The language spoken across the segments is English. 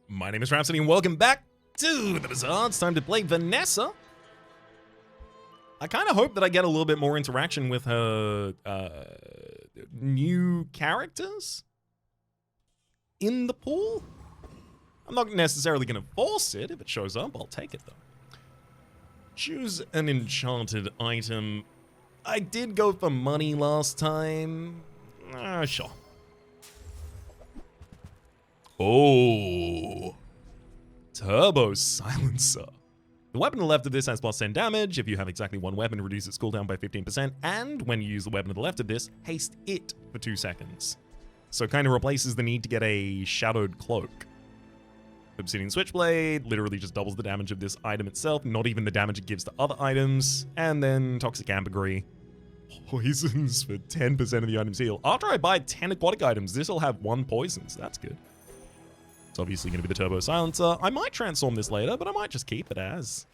My name is Rhapsody and welcome back to the Bazaar. It's time to play Vanessa. I kind of hope that I get a little bit more interaction with her new characters in the pool. I'm not necessarily going to force it. If it shows up, I'll take it though. Choose an enchanted item. I did go for money last time. Sure. Oh, Turbo Silencer. The weapon on the left of this has plus 10 damage. If you have exactly one weapon, reduce its cooldown by 15%. And when you use the weapon on the left of this, haste it for 2 seconds. So it kind of replaces the need to get a shadowed cloak. Obsidian Switchblade literally just doubles the damage of this item itself, not even the damage it gives to other items. And then Toxic Ambergris. Poisons for 10% of the item's heal. After I buy 10 aquatic items, this will have 1 poison, so that's good. It's obviously going to be the Turbo Silencer. I might transform this later, but I might just keep it as.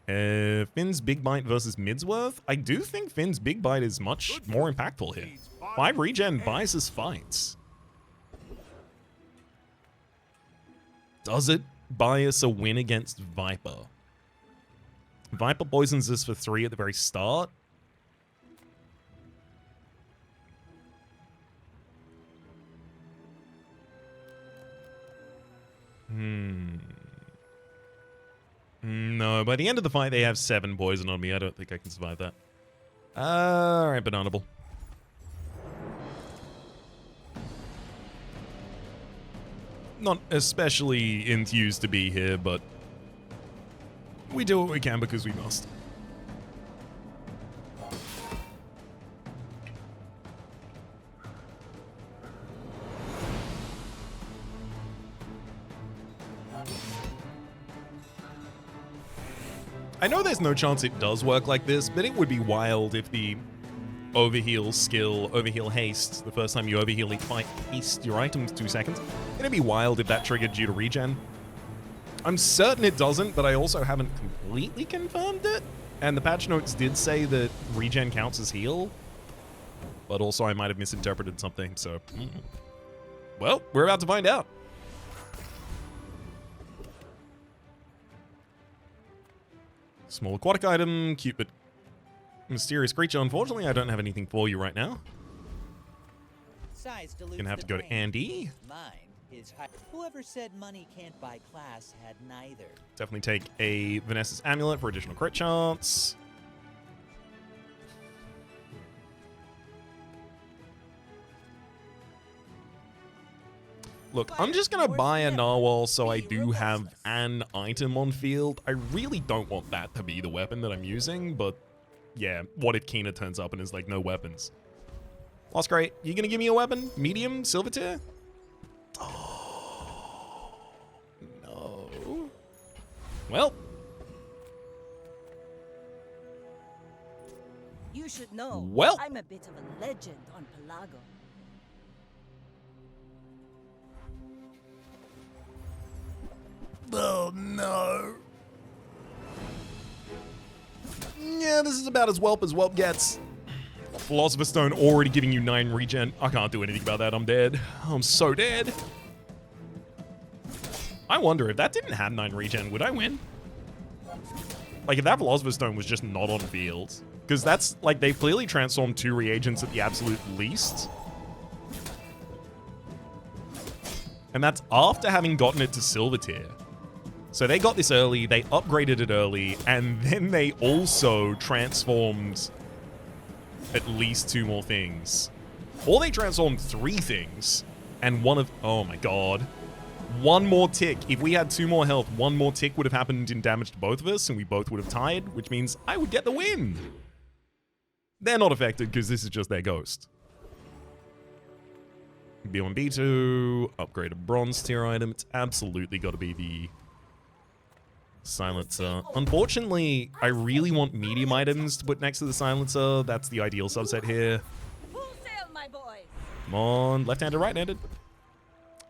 Finn's Big Bite versus Midsworth. I do think Finn's Big Bite is much more impactful here. 5 regen buys us fights. Does it buy us a win against Viper? Viper poisons us for 3 at the very start. No, by the end of the fight, they have 7 poison on me. I don't think I can survive that. Alright, Bananable. Not especially enthused to be here, but we do what we can because we must. I know there's no chance it does work like this, but it would be wild if the overheal skill, overheal haste, the first time you overheal each fight, haste your items 2 seconds. It'd be wild if that triggered you to regen. I'm certain it doesn't, but I also haven't completely confirmed it. And the patch notes did say that regen counts as heal, but also I might have misinterpreted something, so... Well, we're about to find out. Small aquatic item, cute but mysterious creature. Unfortunately, I don't have anything for you right now. Gonna have to go to Andy. Mine is high. Whoever said money can't buy class had neither. Definitely take a Vanessa's Amulet for additional crit chance. Look, I'm just gonna buy a Narwhal so I do have an item on field. I really don't want that to be the weapon that I'm using, but yeah, what if Kina turns up and is like, no weapons? Lost Crate, you gonna give me a weapon? Medium? Silver tier? Oh, no. Well. You should know, well. I'm a bit of a legend on Pelago. Oh, no. Yeah, this is about as Whelp gets. Philosopher's Stone already giving you 9 regen. I can't do anything about that. I'm dead. I'm so dead. I wonder, if that didn't have 9 regen, would I win? Like, if that Philosopher's Stone was just not on field. Because that's, like, they've clearly transformed 2 reagents at the absolute least. And that's after having gotten it to silver tier. So they got this early, they upgraded it early, and then they also transformed at least 2 more things. Or they transformed 3 things, and one of... Oh my god. 1 more tick. If we had 2 more health, 1 more tick would have happened in damage to both of us, and we both would have tied, which means I would get the win. They're not affected, because this is just their ghost. B1, B2, upgrade a bronze tier item. It's absolutely got to be the Silencer. Unfortunately, I really want medium items to put next to the Silencer. That's the ideal subset here. Full sail, my boy. Come on, left-handed, right-handed.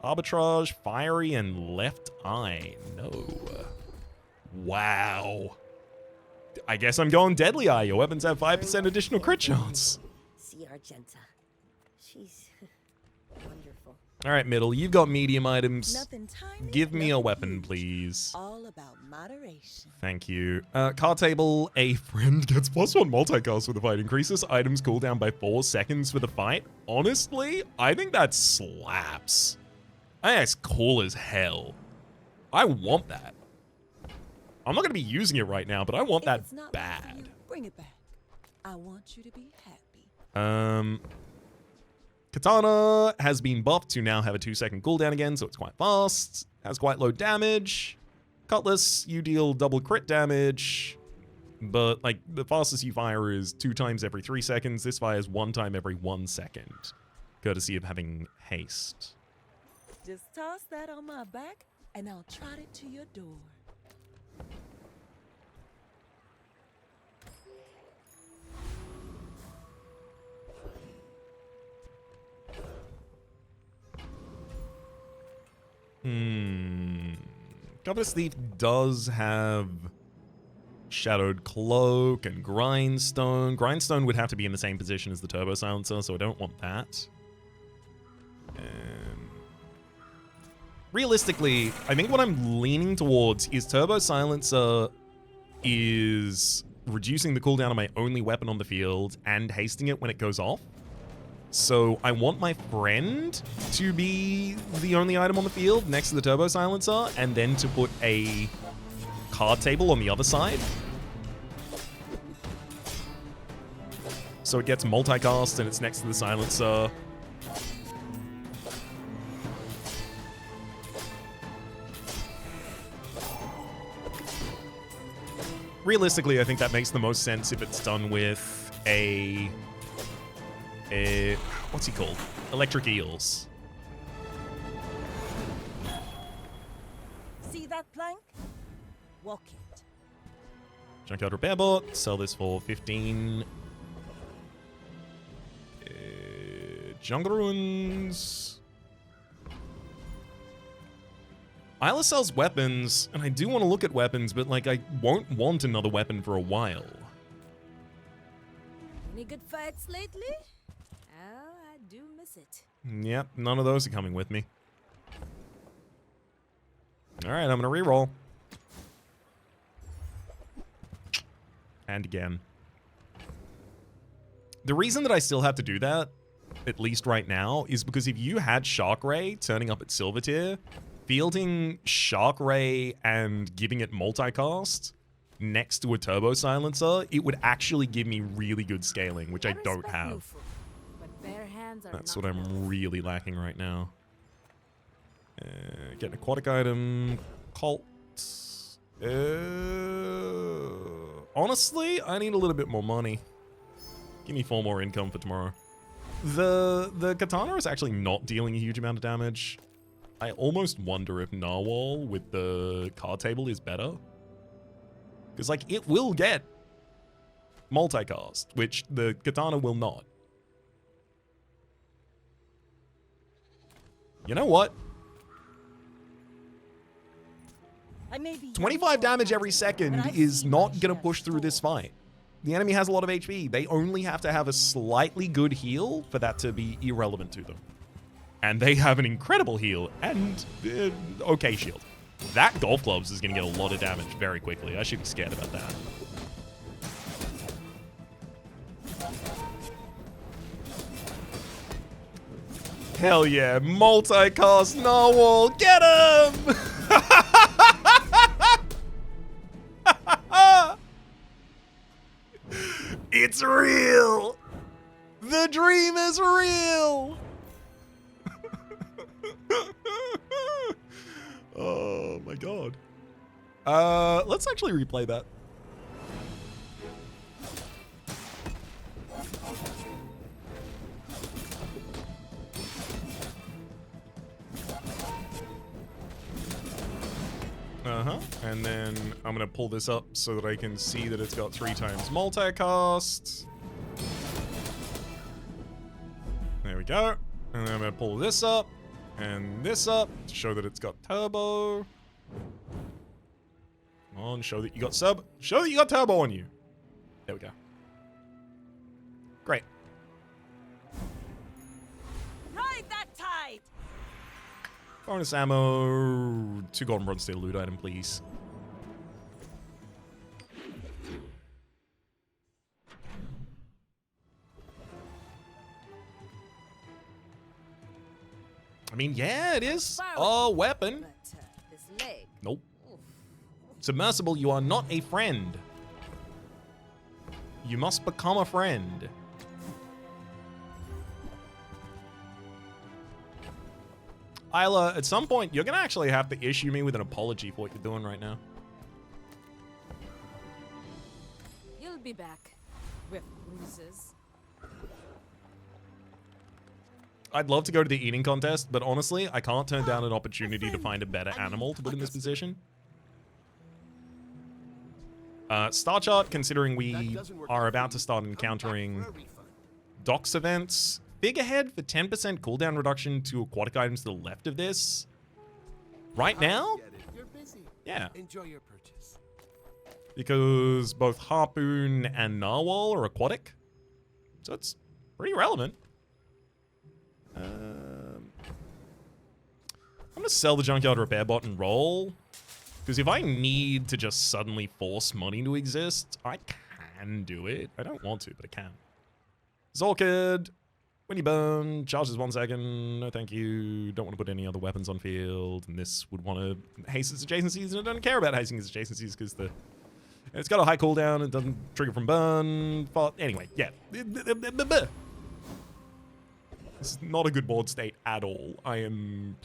Arbitrage, fiery, and left eye. No. Wow. I guess I'm going Deadly Eye. Your weapons have 5% additional crit chance. See Argenta. She's wonderful. All right, middle, you've got medium items. Nothing tiny, Give me a nothing weapon, huge. please. All about moderation. Thank you. Card table, a friend gets +1 multicast with the fight. Increases items cooldown by 4 seconds for the fight. Honestly, I think that slaps. I think that's cool as hell. I want that. I'm not going to be using it right now, but I want If that it's not right for bad. you, bring it back. I want you to be happy. Katana has been buffed to now have a 2-second cooldown again, so it's quite fast. Has quite low damage. Cutlass, you deal double crit damage, but like the fastest you fire is 2 times every 3 seconds. This fires 1 time every 1 second, courtesy of having haste. Just toss that on my back, and I'll trot it to your door. Goblin Thief does have Shadowed Cloak and Grindstone. Grindstone would have to be in the same position as the Turbo Silencer, so I don't want that. Realistically, I think what I'm leaning towards is Turbo Silencer is reducing the cooldown of my only weapon on the field and hasting it when it goes off. So I want my friend to be the only item on the field next to the Turbo Silencer, and then to put a card table on the other side. So it gets multicast and it's next to the Silencer. Realistically, I think that makes the most sense if it's done with a what's he called? Electric Eels. See that plank? Walk it. Junkyard Repair Bot. Sell this for 15. Jungle Ruins. Isla sells weapons, and I do want to look at weapons, but like I won't want another weapon for a while. Any good fights lately? Oh, I do miss it. Yep, none of those are coming with me. Alright, I'm gonna reroll. And again. The reason that I still have to do that, at least right now, is because if you had Shark Ray turning up at Silver Tier, fielding Shark Ray and giving it multicast next to a Turbo Silencer, it would actually give me really good scaling, which I don't respect have. Lufu, but bare hands are That's not what I'm really lacking right now. Get an aquatic item. Cult. Honestly, I need a little bit more money. Give me 4 more income for tomorrow. The katana is actually not dealing a huge amount of damage. I almost wonder if Narwhal with the card table is better. Because, like, it will get multicast, which the katana will not. You know what? I may be 25 damage every second is not going to push through this fight. fight. The enemy has a lot of HP. They only have to have a slightly good heal for that to be irrelevant to them. And they have an incredible heal and okay shield. That golf clubs is going to get a lot of damage very quickly. I should be scared about that. Hell yeah, multicast Narwhal, get him! It's real! The dream is real! Oh my god. Let's actually replay that. And then I'm gonna pull this up so that I can see that it's got 3 times multicast. There we go. And then I'm gonna pull this up and this up to show that it's got turbo. Come on, show that you got sub. Show that you got turbo on you. There we go. Great. Ride that tide. Bonus ammo. 2 golden bronze steel loot item, please. I mean, yeah, it is a weapon. But this leg. Nope. Submersible, you are not a friend. You must become a friend. Isla, at some point, you're going to actually have to issue me with an apology for what you're doing right now. You'll be back with bruises. I'd love to go to the eating contest, but honestly, I can't turn down an opportunity to find a better animal to put in this position. Star chart, considering we are about to start encountering docks events. Figurehead for 10% cooldown reduction to aquatic items to the left of this. Right now? You're busy. Yeah. Enjoy your purchase. Because both Harpoon and Narwhal are aquatic. So it's pretty relevant. I'm going to sell the Junkyard Repair Bot and roll. Because if I need to just suddenly force money to exist, I can do it. I don't want to, but I can. Zolkid. When you burn, charges 1 second. No, thank you. Don't want to put any other weapons on field. And this would want to haste its adjacencies, and I don't care about hasting its adjacencies because it's got a high cooldown. It doesn't trigger from burn. But anyway, yeah. This is not a good board state at all. I am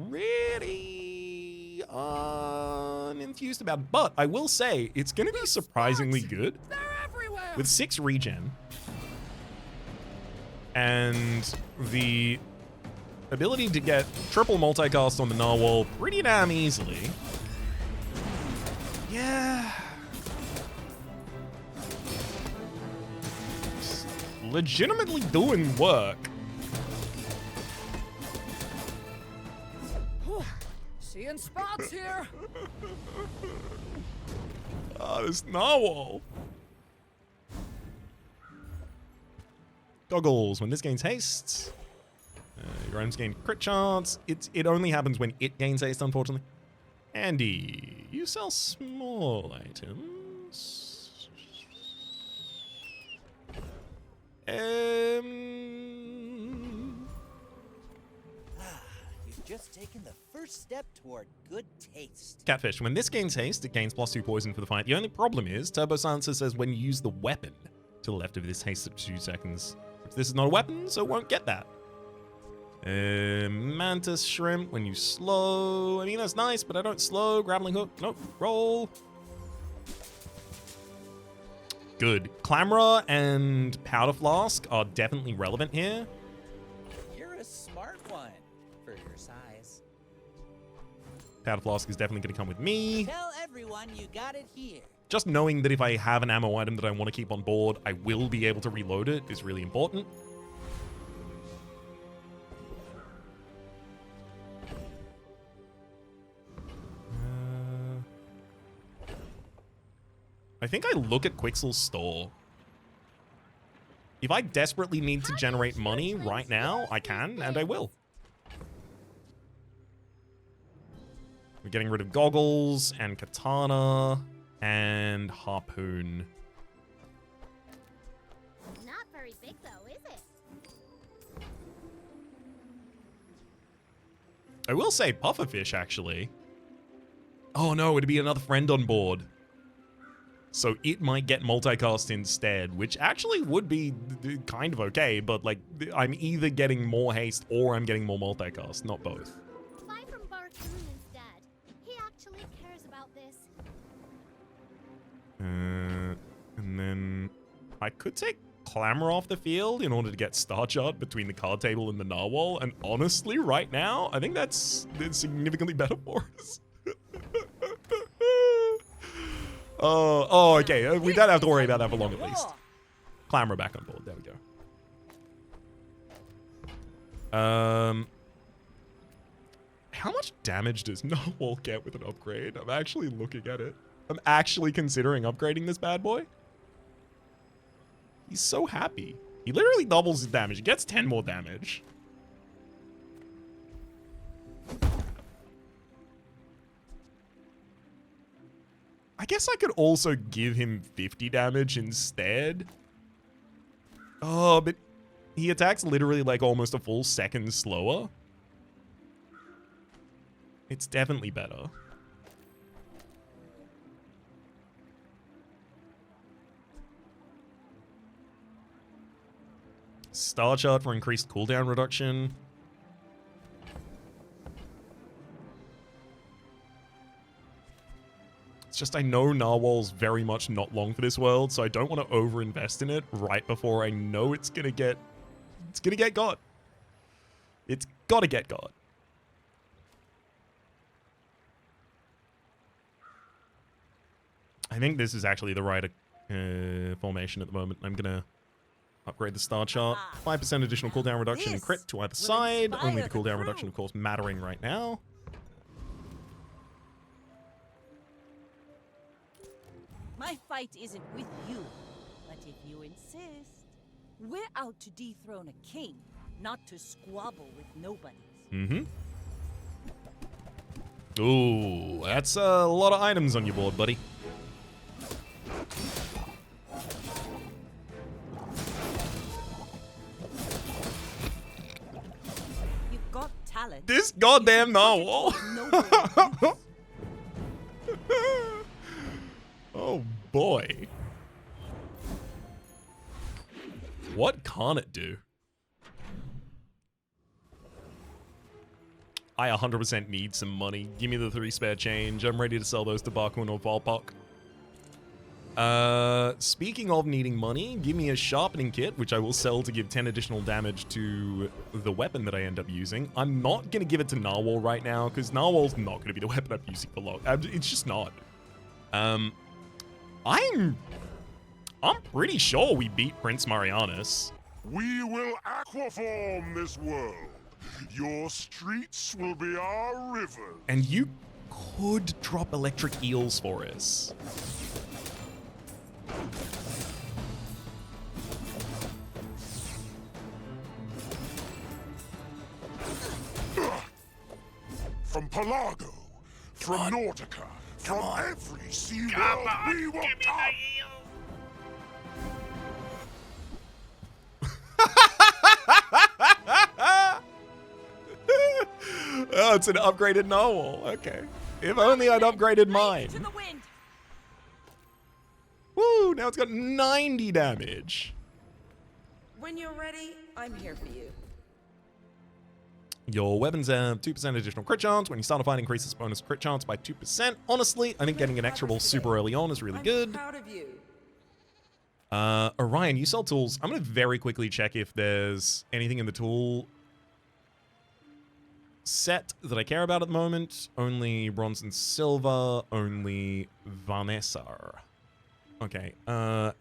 pretty unenthused about it. But I will say it's going to be surprisingly good. They're everywhere. With 6 regen. And the ability to get triple multicast on the Narwhal pretty damn easily. Yeah. It's legitimately doing work. Seeing spots here. This Narwhal. Goggles. When this gains haste, your items gain crit chance. It only happens when it gains haste, unfortunately. Andy, you sell small items. You've just taken the first step toward good taste. Catfish. When this gains haste, it gains +2 poison for the fight. The only problem is, Turbo Silencer says when you use the weapon to the left of this haste at 2 seconds. This is not a weapon, so it won't get that. Mantis Shrimp, when you slow. I mean, that's nice, but I don't slow. Grappling hook. Nope. Roll. Good. Clamora and Powder Flask are definitely relevant here. You're a smart one for your size. Powder Flask is definitely going to come with me. Tell everyone you got it here. Just knowing that if I have an ammo item that I want to keep on board, I will be able to reload it is really important. I think I look at Quixel's store. If I desperately need to generate money right now, I can, and I will. We're getting rid of Goggles and Katana. And Harpoon. Not very big though, is it? I will say Pufferfish, actually. Oh no, it'd be another friend on board. So it might get multicast instead, which actually would be kind of okay, but like, I'm either getting more haste or I'm getting more multicast, not both. Buy from Bartoon instead. He actually cares about this. And then I could take Clamor off the field in order to get Star Chart between the card table and the Narwhal. And honestly, right now, I think that's significantly better for us. Okay. We don't have to worry about that for long, at least. Clamor back on board. There we go. How much damage does Narwhal get with an upgrade? I'm actually looking at it. I'm actually considering upgrading this bad boy. He's so happy. He literally doubles his damage. He gets 10 more damage. guess I could also give him 50 damage instead. Oh, but he attacks literally like almost a full second slower. It's definitely better. Star chart for increased cooldown reduction. It's just I know Narwhal's very much not long for this world, so I don't want to overinvest in it right before I know it's gonna get God. It's gotta get God. I think this is actually the right formation at the moment. I'm gonna upgrade the star chart. 5% additional cooldown reduction and crit to either side. Only the cooldown reduction, of course, mattering right now. My fight isn't with you, but if you insist, we're out to dethrone a king, not to squabble with nobodies. Mm-hmm. Ooh, that's a lot of items on your board, buddy. You've got talent. This goddamn narwhal. Oh boy. What can't it do? I 100% need some money. Give me the 3 spare change. I'm ready to sell those to Bakun or Volpok. Speaking of needing money, give me a sharpening kit, which I will sell to give 10 additional damage to the weapon that I end up using. I'm not going to give it to Narwhal right now, because Narwhal's not going to be the weapon I'm using for long. It's just not. I'm pretty sure we beat Prince Marianus. We will aquaform this world. Your streets will be our rivers. And you could drop electric eels for us. From Pelago, from Nautica, from every sea world we will come. Oh, it's an upgraded narwhal. Okay. If only I'd upgraded mine. To the wind. Woo, now it's got 90 damage. When you're ready, I'm here for you. Your weapons have 2% additional crit chance. When you start a fight, increases bonus crit chance by 2%. Honestly, I think getting an extra roll super early on is really good. I'm proud of you. Orion, you sell tools. I'm going to very quickly check if there's anything in the tool set that I care about at the moment. Only bronze and silver. Only Vanessa. Okay.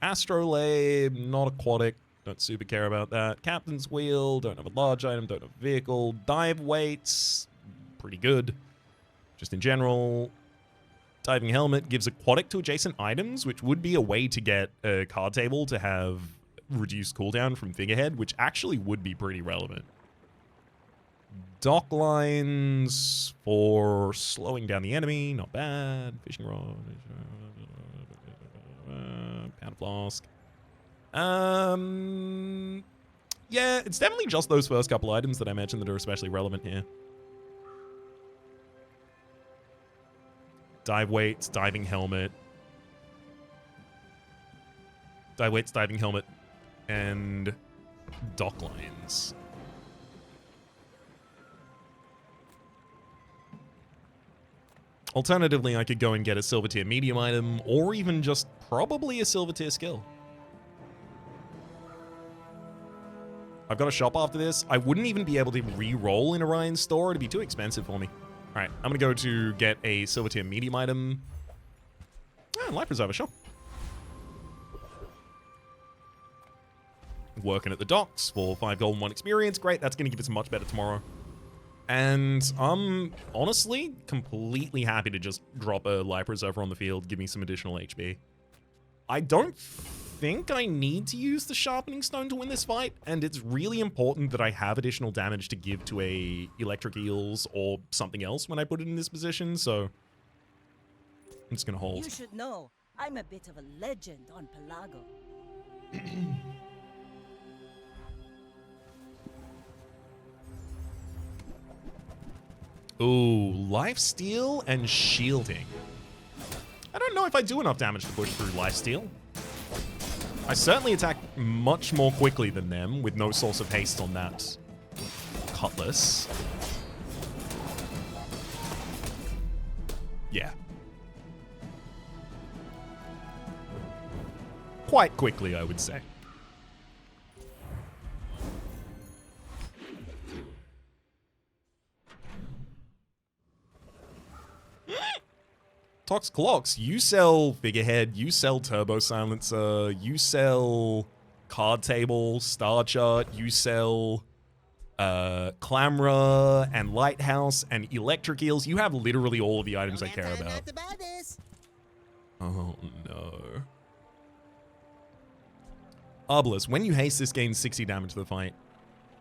Astrolabe, not aquatic. Don't super care about that. Captain's wheel, don't have a large item, don't have a vehicle. Dive weights, pretty good. Just in general. Diving helmet gives aquatic to adjacent items, which would be a way to get a card table to have reduced cooldown from figurehead, which actually would be pretty relevant. Dock lines for slowing down the enemy, not bad. Fishing rod, powder flask. Yeah, it's definitely just those first couple items that I mentioned that are especially relevant here. Dive weights, diving helmet. Dive weights, diving helmet, and dock lines. Alternatively, I could go and get a silver tier medium item, or even just probably a silver tier skill. I've got a shop after this. I wouldn't even be able to re-roll in Orion's store. It'd be too expensive for me. All right, I'm going to go to get a silver tier medium item. Ah, life preserver, sure. Working at the docks for 5 gold and 1 experience. Great, that's going to give us much better tomorrow. And I'm honestly completely happy to just drop a life preserver on the field, give me some additional HP. I don't think I need to use the sharpening stone to win this fight, and it's really important that I have additional damage to give to a electric eels or something else when I put it in this position, so I'm just gonna hold. You should know, I'm a bit of a legend on Pelago. Ooh, lifesteal and shielding. I don't know if I do enough damage to push through lifesteal. I certainly attack much more quickly than them with no source of haste on that cutlass. Yeah. Quite quickly, I would say. Tox Clocks, you sell Figurehead, you sell Turbo Silencer, you sell Card Table, Star Chart, you sell Clamora and Lighthouse and Electric Eels. You have literally all of the items I care about. Oh no. Arbalest, when you haste this gains 60 damage to the fight.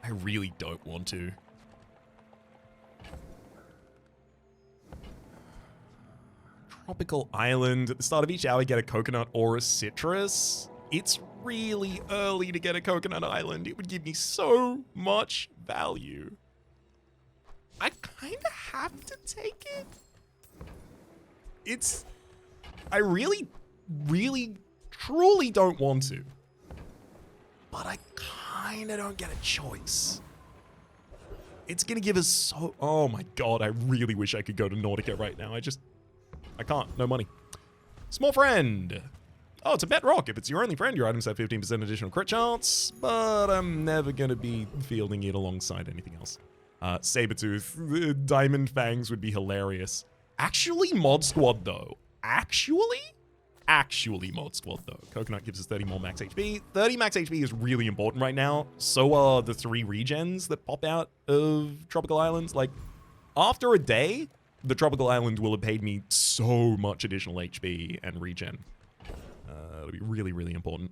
I really don't want to. Tropical Island. At the start of each hour, get a coconut or a citrus. It's really early to get a coconut island. It would give me so much value. I kind of have to take it. I really, truly don't want to. But I kind of don't get a choice. It's going to give us so... Oh my god, I really wish I could go to Nautica right now. I can't. No money. Small friend. Oh, it's a bedrock. If it's your only friend, your items have 15% additional crit chance, but I'm never going to be fielding it alongside anything else. Sabertooth. Diamond Fangs would be hilarious. Actually, Mod Squad, though. Actually Mod Squad, though. Coconut gives us 30 more max HP. 30 max HP is really important right now. So are the 3 regens that pop out of Tropical Islands. Like, after a day, the Tropical Island will have paid me so much additional HP and regen. It'll be really, really important.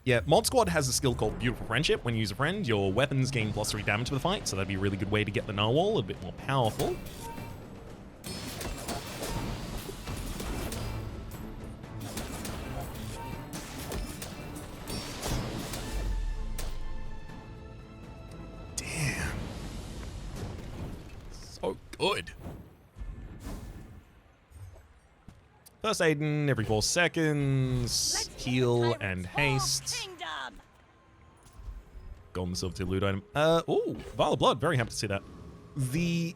Yeah, Mod Squad has a skill called Beautiful Friendship. When you use a friend, your weapons gain +3 damage for the fight, so that'd be a really good way to get the narwhal a bit more powerful. Damn. So good. First Aiden every 4 seconds. Heal and haste. Golden silver tier loot item. Ooh, Vial of Blood. Very happy to see that. The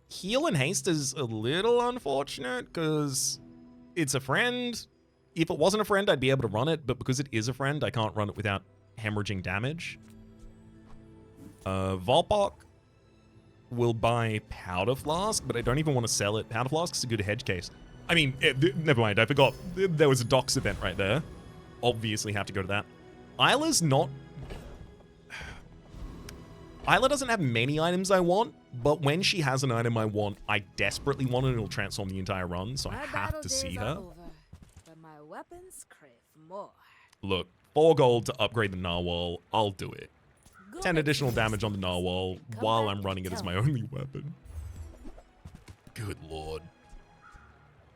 heal and haste is a little unfortunate because it's a friend. If it wasn't a friend, I'd be able to run it, but because it is a friend, I can't run it without hemorrhaging damage. Volpok will buy Powder Flask, but I don't even want to sell it. Powder Flask is a good hedge case. I mean, never mind, I forgot. There was a Docs event right there. Obviously have to go to that. Isla's not... Isla doesn't have many items I want, but when she has an item I want, I desperately want it, and it'll transform the entire run, so I have to see her. But my weapons crave more. Look, 4 gold to upgrade the narwhal, I'll do it. 10 additional damage on the narwhal while I'm running it as my only weapon. Good lord.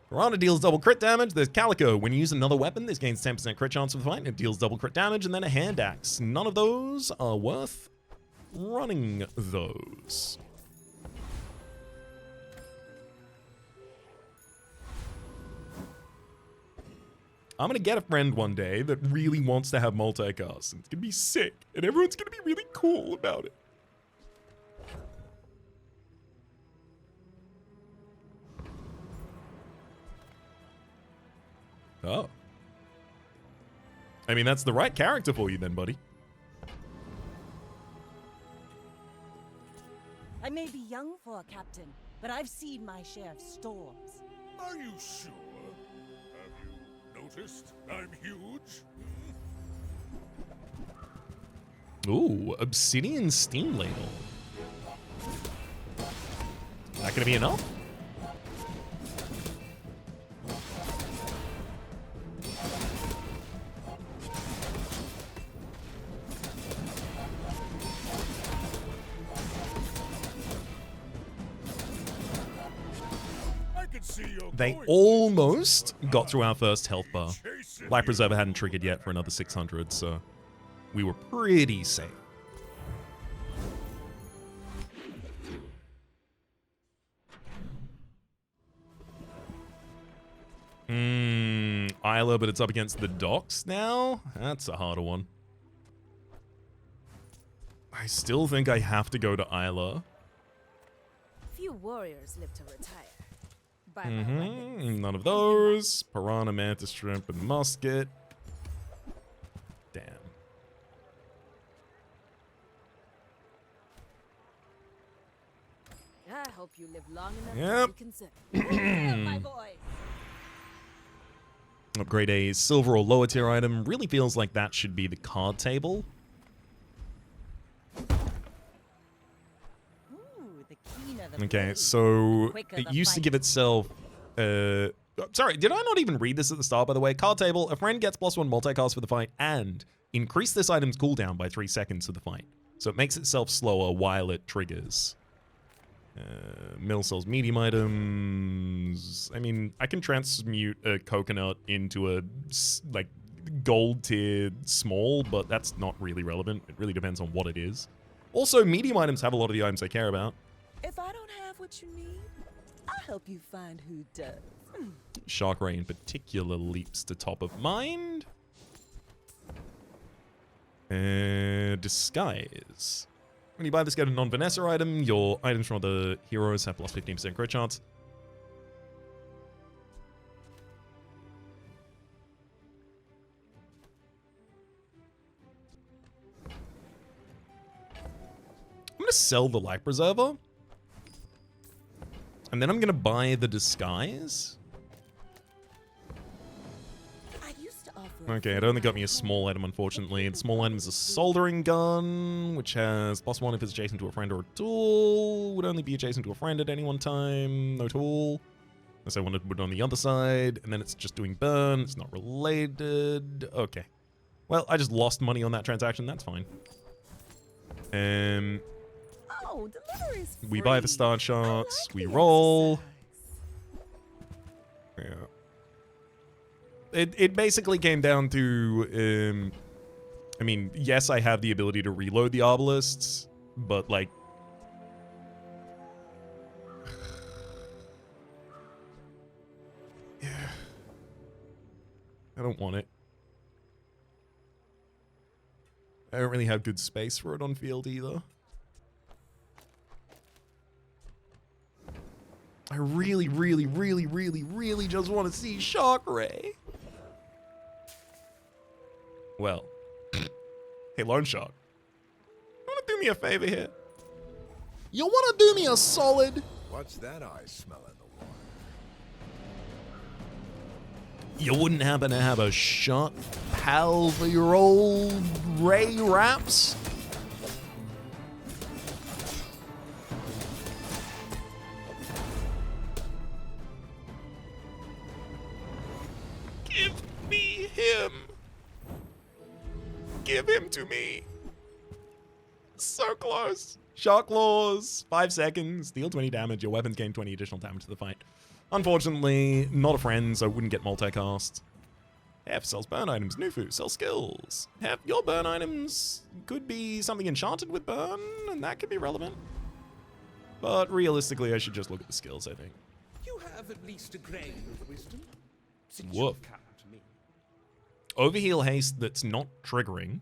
Piranha deals double crit damage. There's Calico. When you use another weapon, this gains 10% crit chance for the fight, and it deals double crit damage, and then a hand axe. None of those are worth running those. I'm going to get a friend one day that really wants to have multicast. It's going to be sick, and everyone's going to be really cool about it. Oh. I mean, that's the right character for you then, buddy. I may be young for a captain, but I've seen my share of storms. Are you sure? Have you noticed I'm huge? Ooh, Obsidian Steam Ladle. That gonna be enough? see you're They going almost got through our first health bar. chasing Life you. Preserver hadn't triggered yet for another 600, so we were pretty safe. Isla, but it's up against the docks now? That's a harder one. I still think I have to go to Isla. Few warriors live to retire. By my weapons. None of those. Piranha, Mantis Shrimp, and Musket. Damn. I hope you live long enough Yep. to be concerned. My boys. Upgrade a silver or lower tier item. Really feels like that should be the card table. Ooh, the keener the Okay, blade. so Quicker it the used to fight. give itself. Sorry, did I not even read this at the start, by the way? Card table, a friend gets +1 multicast for the fight and increase this item's cooldown by 3 seconds of the fight. So it makes itself slower while it triggers. Mill sells medium items. I mean, I can transmute a coconut into a like gold tiered small, but that's not really relevant. It really depends on what it is. Also, medium items have a lot of the items I care about. If I don't have what you need, I'll help you find who does. Shark Ray in particular leaps to top of mind. Disguise. When you buy this, get a non-Vanessa item. Your items from other heroes have plus 15% crit chance. I'm going to sell the Life Preserver. And then I'm going to buy the Disguise. I used to offer. Okay, it only got me a small item, unfortunately. The small item is a soldering gun, which has +1 if it's adjacent to a friend or a tool. Would only be adjacent to a friend at any one time. No tool. Unless I wanted to put it on the other side. And then it's just doing burn. It's not related. Okay. Well, I just lost money on that transaction. That's fine. Oh, delivery's free. We buy the start shots. I like We the roll. exercise. Yeah. It basically came down to, I mean, yes, I have the ability to reload the obelisks, but like, yeah, I don't want it. I don't really have good space for it on field either. I really, really, really, really, really just want to see Shark Ray. Well, hey, Lone Shark, you want to do me a favor here? You want to do me a solid? What's that I smell in the water? You wouldn't happen to have a shark pal for your old Ray Raps? Give me him. Give him to me. So close. Shark Claws, 5 seconds, deal 20 damage. Your weapons gain 20 additional damage to the fight. Unfortunately, not a friend, so wouldn't get multicast. F sells burn items. Nufu sells skills. F, your burn items could be something enchanted with burn, and that could be relevant. But realistically, I should just look at the skills, I think. You have at least a grain of wisdom. Since Woof. you come to me. Overheal haste that's not triggering.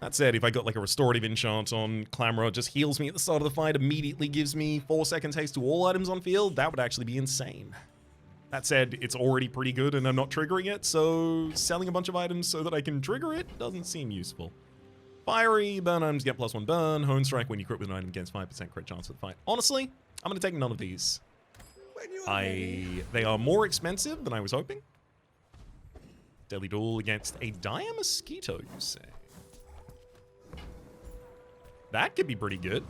That said, if I got like a restorative enchant on Clamora, just heals me at the start of the fight, immediately gives me 4 seconds haste to all items on field, that would actually be insane. That said, it's already pretty good and I'm not triggering it, so selling a bunch of items so that I can trigger it doesn't seem useful. Fiery, burn items get +1 burn, Hone Strike when you crit with an item gains 5% crit chance of the fight. Honestly, I'm going to take none of these. When you are ready. They are more expensive than I was hoping. Deadly Duel against a Dire Mosquito, you say? That could be pretty good.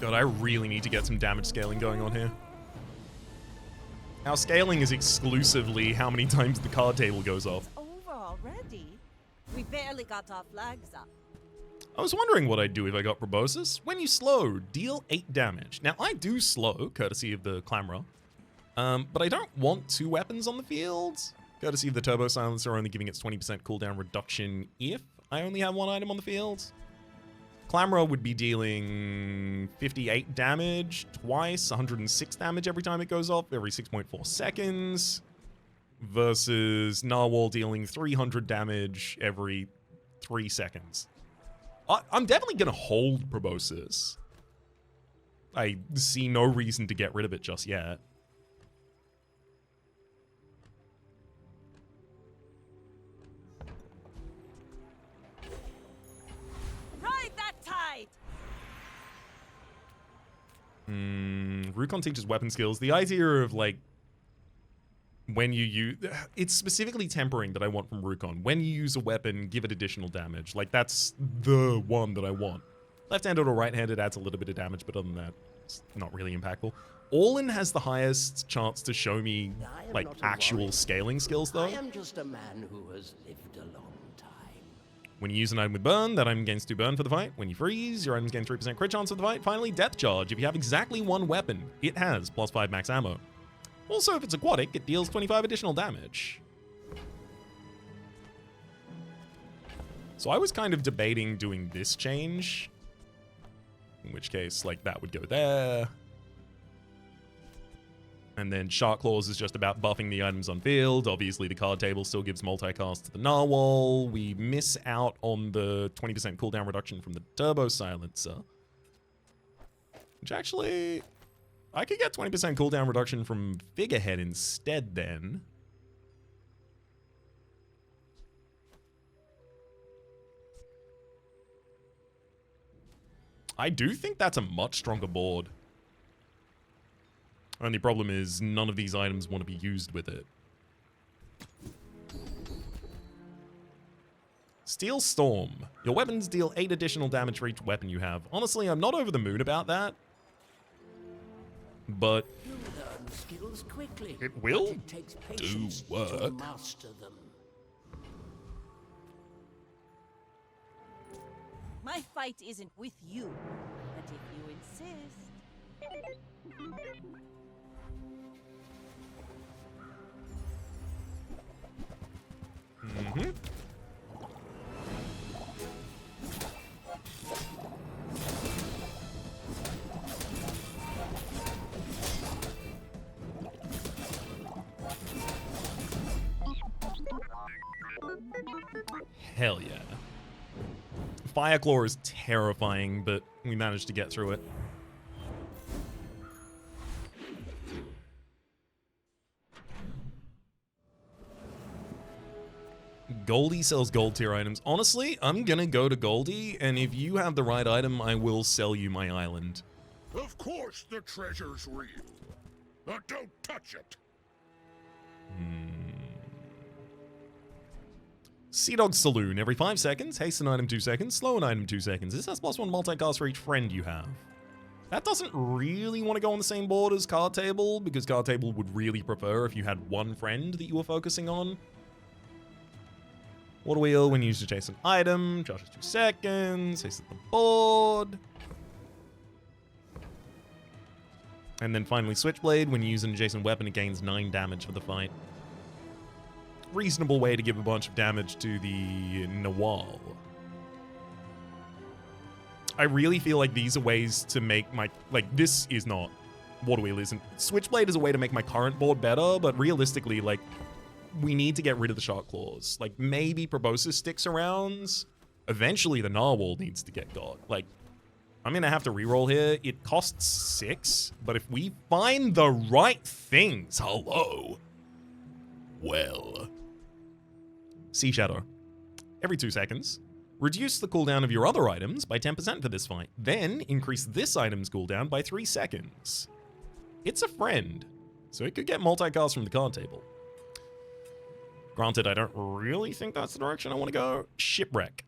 God, I really need to get some damage scaling going on here. Our scaling is exclusively how many times the card table goes off. It's over already. We barely got our flags up. I was wondering what I'd do if I got Proboscis. When you slow, deal 8 damage. Now, I do slow, courtesy of the Clamora. But I don't want 2 weapons on the field. Courtesy of the Turbo Silencer only giving its 20% cooldown reduction if I only have 1 item on the field. Clamora would be dealing 58 damage twice, 106 damage every time it goes off, every 6.4 seconds. Versus Narwhal dealing 300 damage every 3 seconds. I'm definitely going to hold Proboscis. I see no reason to get rid of it just yet. Ride that tide! Rukon teaches weapon skills. The idea of, like, when you use... It's specifically tempering that I want from Rukon. When you use a weapon, give it additional damage. Like, that's the one that I want. Left-handed or right-handed adds a little bit of damage, but other than that, it's not really impactful. All-in has the highest chance to show me, like, actual scaling skills, though. I am just a man who has lived a long time. When you use an item with burn, that item gains 2 burn for the fight. When you freeze, your items gain 3% crit chance for the fight. Finally, Death Charge. If you have exactly 1 weapon, it has +5 max ammo. Also, if it's aquatic, it deals 25 additional damage. So I was kind of debating doing this change. In which case, like, that would go there. And then Shark Claws is just about buffing the items on field. Obviously, the card table still gives multicast to the Narwhal. We miss out on the 20% cooldown reduction from the Turbo Silencer. Which actually... I could get 20% cooldown reduction from Figurehead instead, then. I do think that's a much stronger board. Only problem is none of these items want to be used with it. Steel Storm. Your weapons deal 8 additional damage for each weapon you have. Honestly, I'm not over the moon about that. But You learn skills quickly. it will It takes patience do work. to master them. My fight isn't with you, but if you insist. Mm-hmm. Hell yeah. Fireclaw is terrifying, but we managed to get through it. Goldie sells gold tier items. Honestly, I'm gonna go to Goldie, and if you have the right item, I will sell you my island. Of course the treasure's real. But don't touch it. Sea Dog Saloon. Every 5 seconds, haste an item 2 seconds, slow an item 2 seconds. This has +1 multicast for each friend you have. That doesn't really want to go on the same board as Card Table, because Card Table would really prefer if you had 1 friend that you were focusing on. Water Wheel, when used to chase an item, charges 2 seconds, haste at the board. And then finally Switchblade, when you use an adjacent weapon, it gains 9 damage for the fight. Reasonable way to give a bunch of damage to the Nawal. I really feel like these are ways to make my... Like, this is not... Water Wheel isn't. Switchblade is a way to make my current board better, but realistically, like, we need to get rid of the Shark Claws. Like, maybe Proboscis sticks around. Eventually, the Narwhal needs to get got. Like, I'm going to have to reroll here. It costs 6, but if we find the right things, hello. Well... Seashadow. Every 2 seconds. Reduce the cooldown of your other items by 10% for this fight. Then increase this item's cooldown by 3 seconds. It's a friend, so it could get multicast from the card table. Granted, I don't really think that's the direction I want to go. Shipwreck.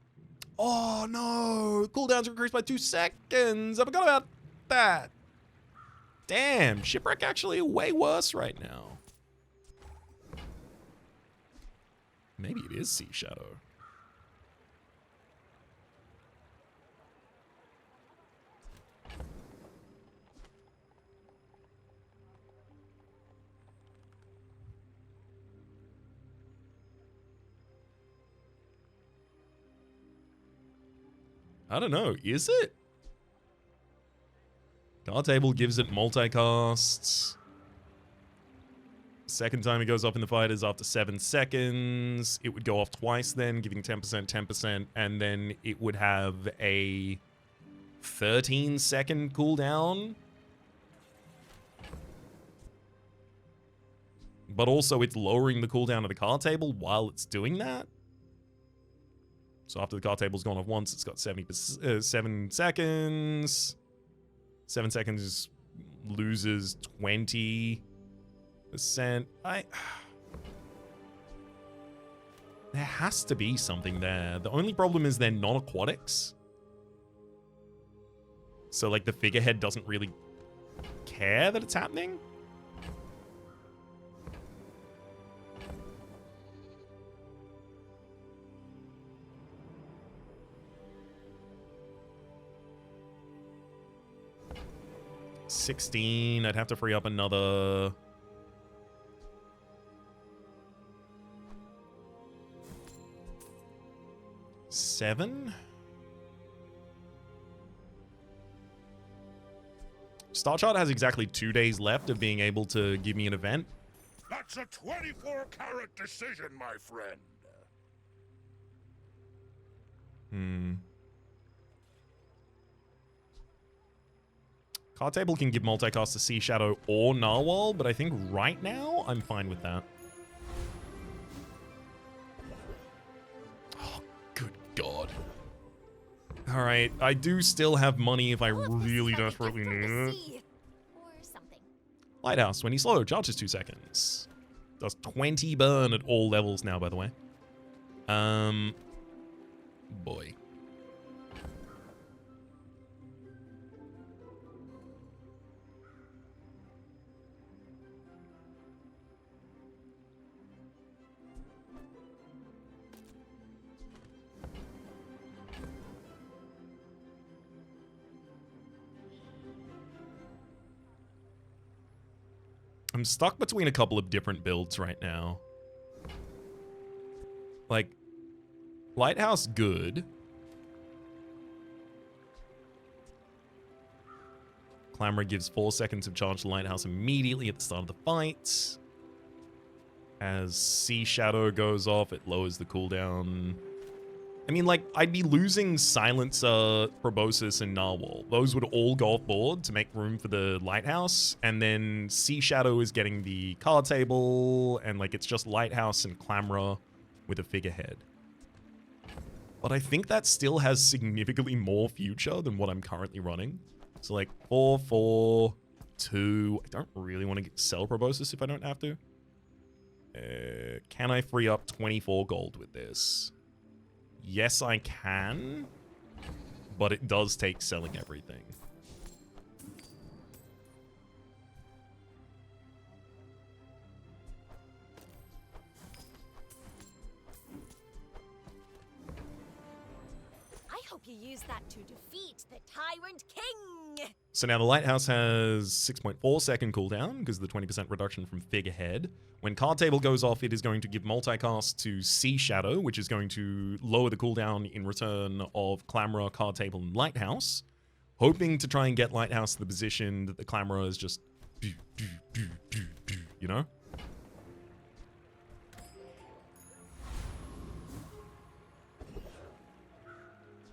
Oh no! Cooldowns are increased by 2 seconds! I forgot about that! Damn, Shipwreck actually way worse right now. Maybe it is Seashadow. I don't know. Is it? Card table gives it multicasts. Second time it goes off in the fight is after 7 seconds. It would go off twice then, giving 10%, 10%, and then it would have a 13-second cooldown. But also it's lowering the cooldown of the card table while it's doing that. So after the card table's gone off once, it's got 7 seconds. 7 seconds loses 20%. There has to be something there. The only problem is they're non-aquatics. So like the figurehead doesn't really care that it's happening. $16. I'd have to free up another $7. Star Chart has exactly 2 days left of being able to give me an event. That's a 24-carat decision, my friend. Card table can give multicast to Seashadow or Narwhal, but I think right now I'm fine with that. Oh, good God. All right, I do still have money if I really desperately need it. Or something. Lighthouse, when he's slow, charges 2 seconds. Does 20 burn at all levels now, by the way. Boy. I'm stuck between a couple of different builds right now. Like, Lighthouse, good. Clamor gives 4 seconds of charge to Lighthouse immediately at the start of the fight. As Seashadow goes off, it lowers the cooldown. I mean, like, I'd be losing Silencer, Proboscis, and Narwhal. Those would all go off board to make room for the Lighthouse. And then Seashadow is getting the card table. And, like, it's just Lighthouse and Clamor with a figurehead. But I think that still has significantly more future than what I'm currently running. So, like, 4, 4, 2. I don't really want to sell Proboscis if I don't have to. Can I free up 24 gold with this? Yes, I can, but it does take selling everything. I hope you use that to defeat the Tyrant King. So now the Lighthouse has 6.4 second cooldown because of the 20% reduction from figurehead. When card table goes off, it is going to give multicast to Seashadow, which is going to lower the cooldown in return of Clamor, card table, and Lighthouse. Hoping to try and get Lighthouse to the position that the Clamor is just, you know?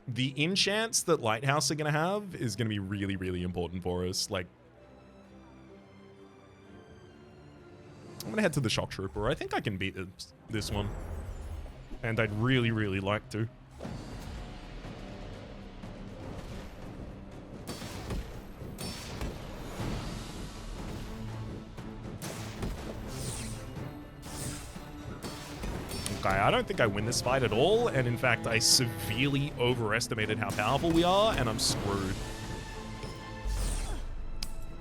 The enchants that Lighthouse are going to have is going to be really, really important for us. Like, I'm going to head to the Shock Trooper. I think I can beat this one. And I'd really, really like to. Okay, I don't think I win this fight at all, and in fact, I severely overestimated how powerful we are, and I'm screwed.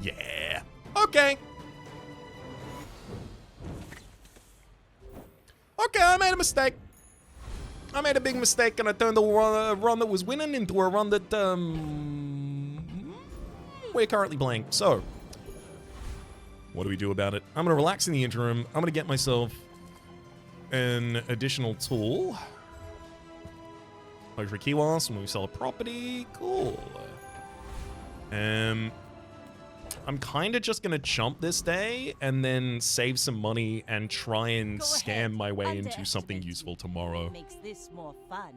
Yeah. Okay. Okay, I made a mistake. I made a big mistake, and I turned a run that was winning into a run that, we're currently playing. So, what do we do about it? I'm going to relax in the interim. I'm going to get myself an additional tool. Luxury kiosk when we sell a property. Cool. I'm kind of just going to chump this day and then save some money and try and scam my way into something useful tomorrow. Makes this more fun.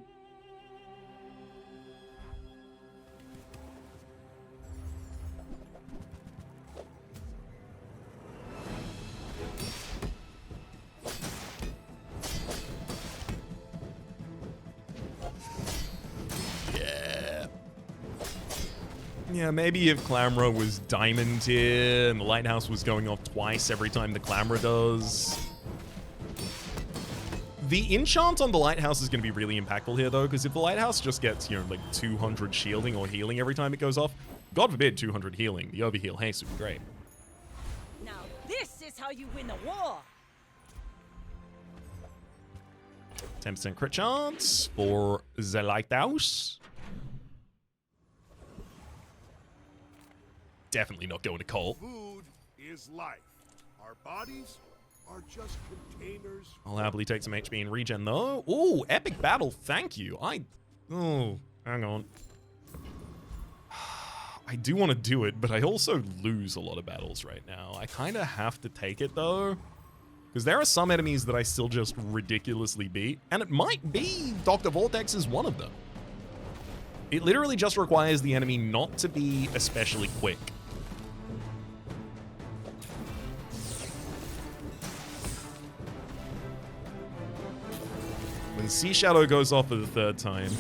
Yeah, maybe if Clamora was diamond here and the lighthouse was going off twice every time the Clamora does. The enchant on the lighthouse is going to be really impactful here, though, because if the lighthouse just gets, you know, like 200 shielding or healing every time it goes off, God forbid 200 healing, the overheal haste would be great. Now this is how you win a war. 10% crit chance for the lighthouse. Definitely not going to Colt. Food is life. Our bodies are just containers. I'll happily take some HP and regen, though. Ooh, epic battle. Thank you. Oh, hang on. I do want to do it, but I also lose a lot of battles right now. I kind of have to take it, though. Because there are some enemies that I still just ridiculously beat. And it might be Dr. Vortex is one of them. It literally just requires the enemy not to be especially quick. When Seashadow goes off for the third time.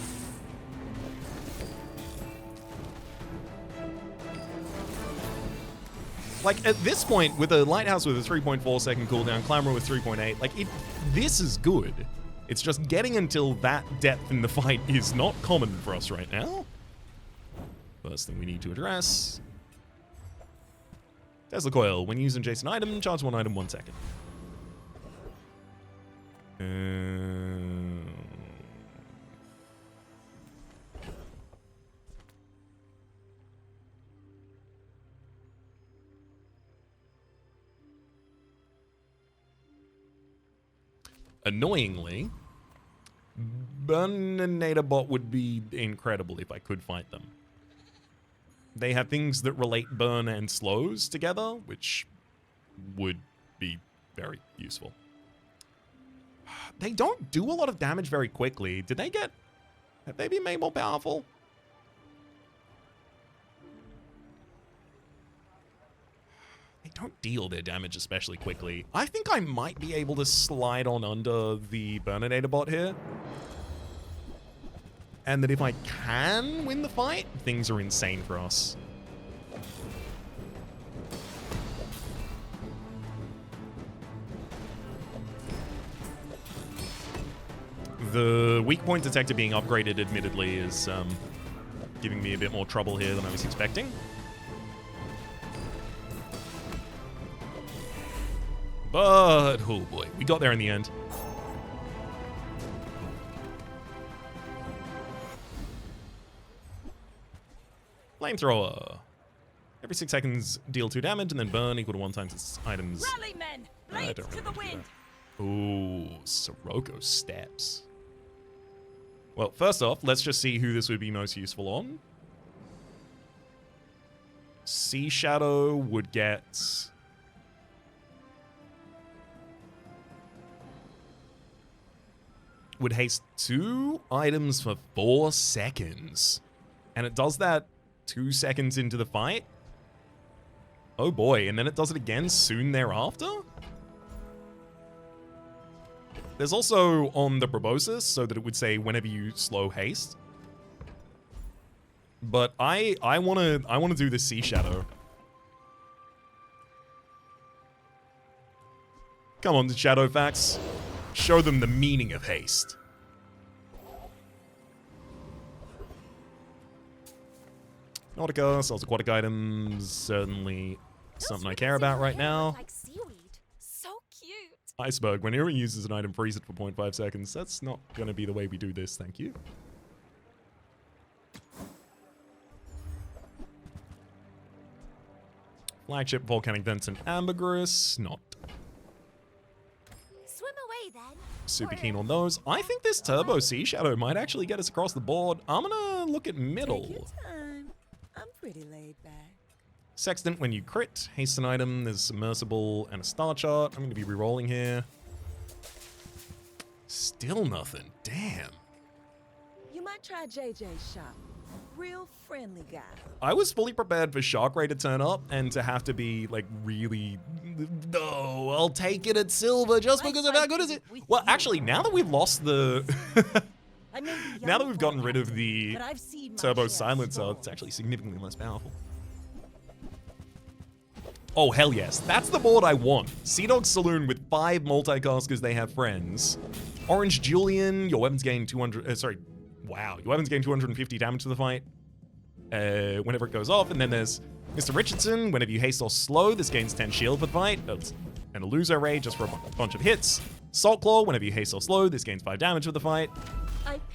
Like, at this point, with a Lighthouse with a 3.4 second cooldown, Clamor with 3.8, like, this is good. It's just getting until that depth in the fight is not common for us right now. First thing we need to address. Tesla Coil. When using Jason item, charge one item 1 second. Annoyingly, Burninator Bot would be incredible if I could fight them. They have things that relate burn and slows together, which would be very useful. They don't do a lot of damage very quickly. Have they been made more powerful? They don't deal their damage especially quickly. I think I might be able to slide on under the Burninator Bot here. And that if I can win the fight, things are insane for us. The weak point detector being upgraded, admittedly, is giving me a bit more trouble here than I was expecting. But, oh boy, we got there in the end. Flamethrower. Every 6 seconds, deal 2 damage, and then burn equal to 1 times its items. Rally men, blades to the wind. Ooh, Sirocco steps. Well, first off, let's just see who this would be most useful on. Seashadow would get... would haste 2 items for 4 seconds. And it does that 2 seconds into the fight. Oh boy, and then it does it again soon thereafter? There's also on the proboscis, so that it would say whenever you slow haste. But I wanna do the Seashadow. Come on, Shadowfax. Show them the meaning of haste. Nautica sells aquatic items. Certainly something I care about right now. Like seaweed. So cute. Iceberg, whenever he uses an item, freeze it for 0.5 seconds. That's not going to be the way we do this, thank you. Flagship, Volcanic Vents, and Ambergris. Not Swim away then. super keen on those. I think this Turbo Seashadow might actually get us across the board. I'm going to look at middle. Take your time. I'm pretty laid back. Sextant, when you crit, haste an item, there's Submersible and a star chart. I'm going to be re-rolling here. Still nothing. Damn. You might try JJ's shop. Real friendly guy. I was fully prepared for Shark Ray to turn up and to have to be, like, really... No, I'll take it at silver just because of how good is it. Well, actually, now that we've lost the... now that we've gotten rid of the Turbo Silencer, it's actually significantly less powerful. Oh, hell yes. That's the board I want. Sea Dog Saloon with 5 multicast because they have friends. Orange Julian, your weapons gain 200... Wow, your weapons gain 250 damage to the fight whenever it goes off. And then there's Mr. Richardson. Whenever you haste or slow, this gains 10 shield for the fight. And a loser ray just for a bunch of hits. Salt Claw, whenever you haste or slow, this gains 5 damage for the fight.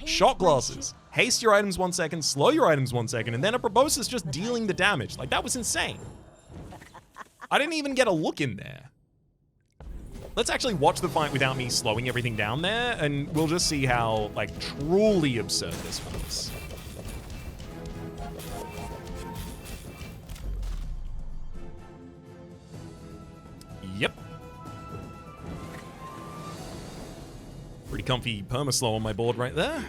Shot glasses. Haste your items 1 second, slow your items 1 second, and then a proboscis just dealing the damage. Like, that was insane. I didn't even get a look in there. Let's actually watch the fight without me slowing everything down there, and we'll just see how, like, truly absurd this was. Yep. Pretty comfy perma-slow on my board right there.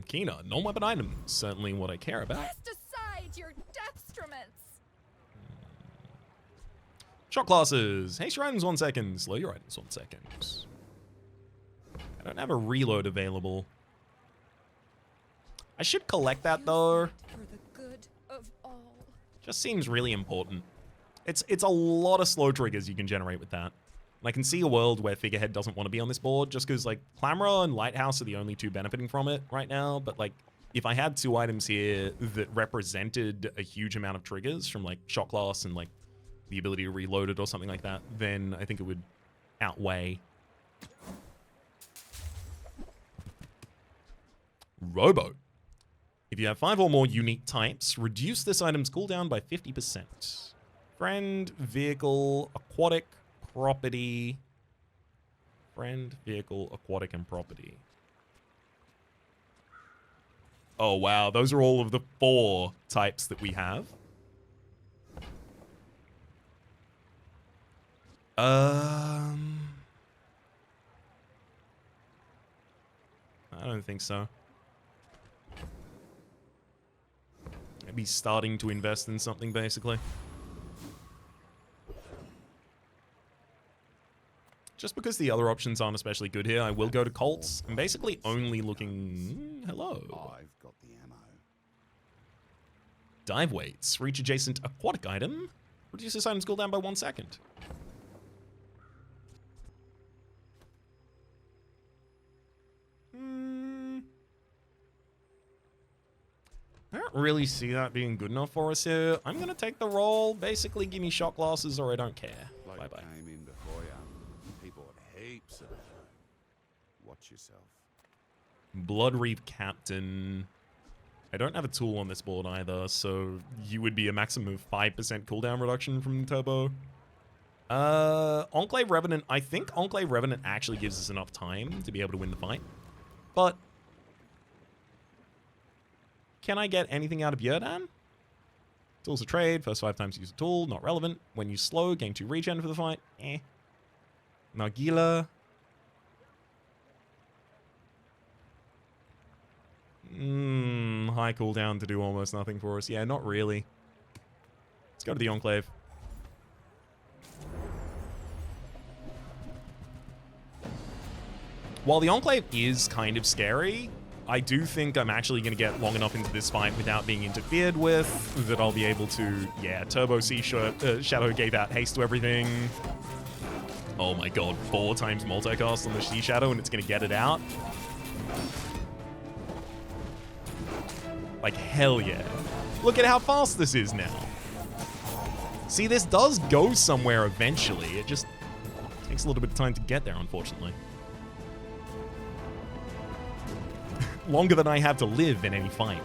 Kina, non-weapon items, certainly what I care about. Cast aside your dextroments. Shot classes. Haste your items 1 second. Slow your items 1 second. I don't have a reload available. I should collect that though. For the good of all. Just seems really important. It's a lot of slow triggers you can generate with that. And I can see a world where Figurehead doesn't want to be on this board just because, like, Clamora and Lighthouse are the only 2 benefiting from it right now. But, like, if I had 2 items here that represented a huge amount of triggers from, like, Shot Glass and, like, the ability to reload it or something like that, then I think it would outweigh. Rowboat. If you have 5 or more unique types, reduce this item's cooldown by 50%. Friend, vehicle, aquatic, property. Friend, vehicle, aquatic, and property. Oh, wow. Those are all of the 4 types that we have. I don't think so. Maybe starting to invest in something, basically. Just because the other options aren't especially good here, I will go to Colts. I'm basically only looking... hello. I've got the ammo. Dive weights. Reach adjacent aquatic item. Reduce this item's cooldown by 1 second. I don't really see that being good enough for us here. I'm going to take the roll. Basically, give me shot glasses or I don't care. Bye-bye. Came in before you. People had heaps of ammo. Watch yourself. Blood Reef Captain. I don't have a tool on this board either, so you would be a maximum of 5% cooldown reduction from Turbo. Enclave Revenant. I think Enclave Revenant actually gives us enough time to be able to win the fight. But can I get anything out of Yerdan? Tools of trade. First 5 times use a tool. Not relevant. When you slow, gain 2 regen for the fight. Nargila. High cooldown to do almost nothing for us. Yeah, not really. Let's go to the Enclave. While the Enclave is kind of scary, I do think I'm actually going to get long enough into this fight without being interfered with that I'll be able to... Yeah, Turbo Seashadow gave out haste to everything. Oh my god, 4 times multicast on the Seashadow and it's going to get it out. Like, hell yeah. Look at how fast this is now. See, this does go somewhere eventually. It just takes a little bit of time to get there, unfortunately. Longer than I have to live in any fight.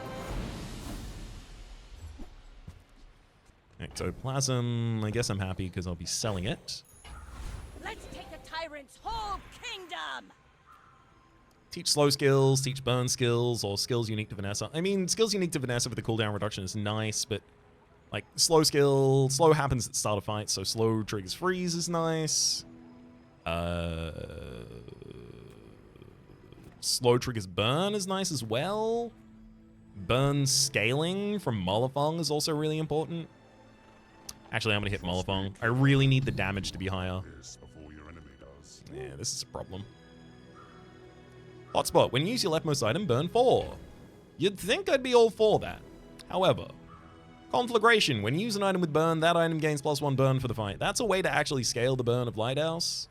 Ectoplasm. I guess I'm happy because I'll be selling it. Let's take a tyrant's whole kingdom! Teach slow skills, teach burn skills, or skills unique to Vanessa. I mean, skills unique to Vanessa with the cooldown reduction is nice, but like slow happens at the start of fights, so slow triggers freeze is nice. Slow triggers burn is nice as well. Burn scaling from Molifong is also really important. Actually, I'm gonna hit Molifong. I really need the damage to be higher. Yeah, this is a problem. Hotspot. When you use your leftmost item, burn 4. You'd think I'd be all for that. However, Conflagration. When you use an item with burn, that item gains +1 burn for the fight. That's a way to actually scale the burn of Lighthouse.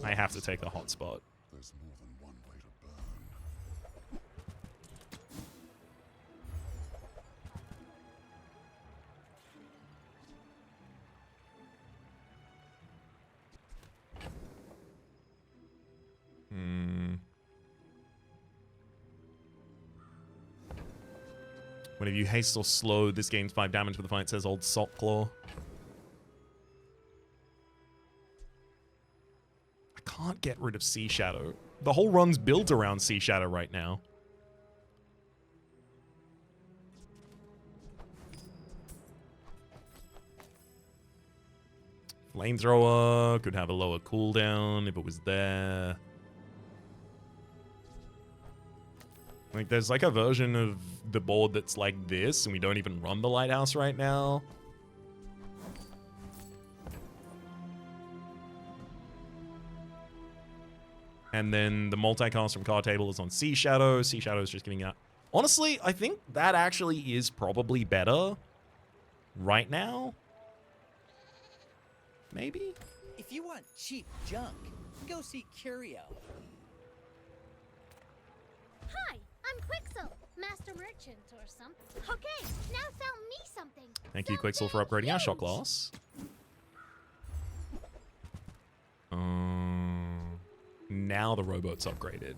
I have to take the hotspot. There's more than one way to burn. Whenever you haste or slow, this gains 5 damage for the fight, says Old Salt Claw. I can't get rid of Seashadow. The whole run's built around Seashadow right now. Flamethrower could have a lower cooldown if it was there. Like, there's like a version of the board that's like this, and we don't even run the Lighthouse right now. And then the multicast from card table is on Seashadow. Seashadow is just giving out. Honestly, I think that actually is probably better right now. Maybe? If you want cheap junk, go see Curio. Hi, I'm Quixel, master merchant or something. Okay, now sell me something. Thank you, Quixel, for upgrading our shot glass. Now the rowboat's upgraded.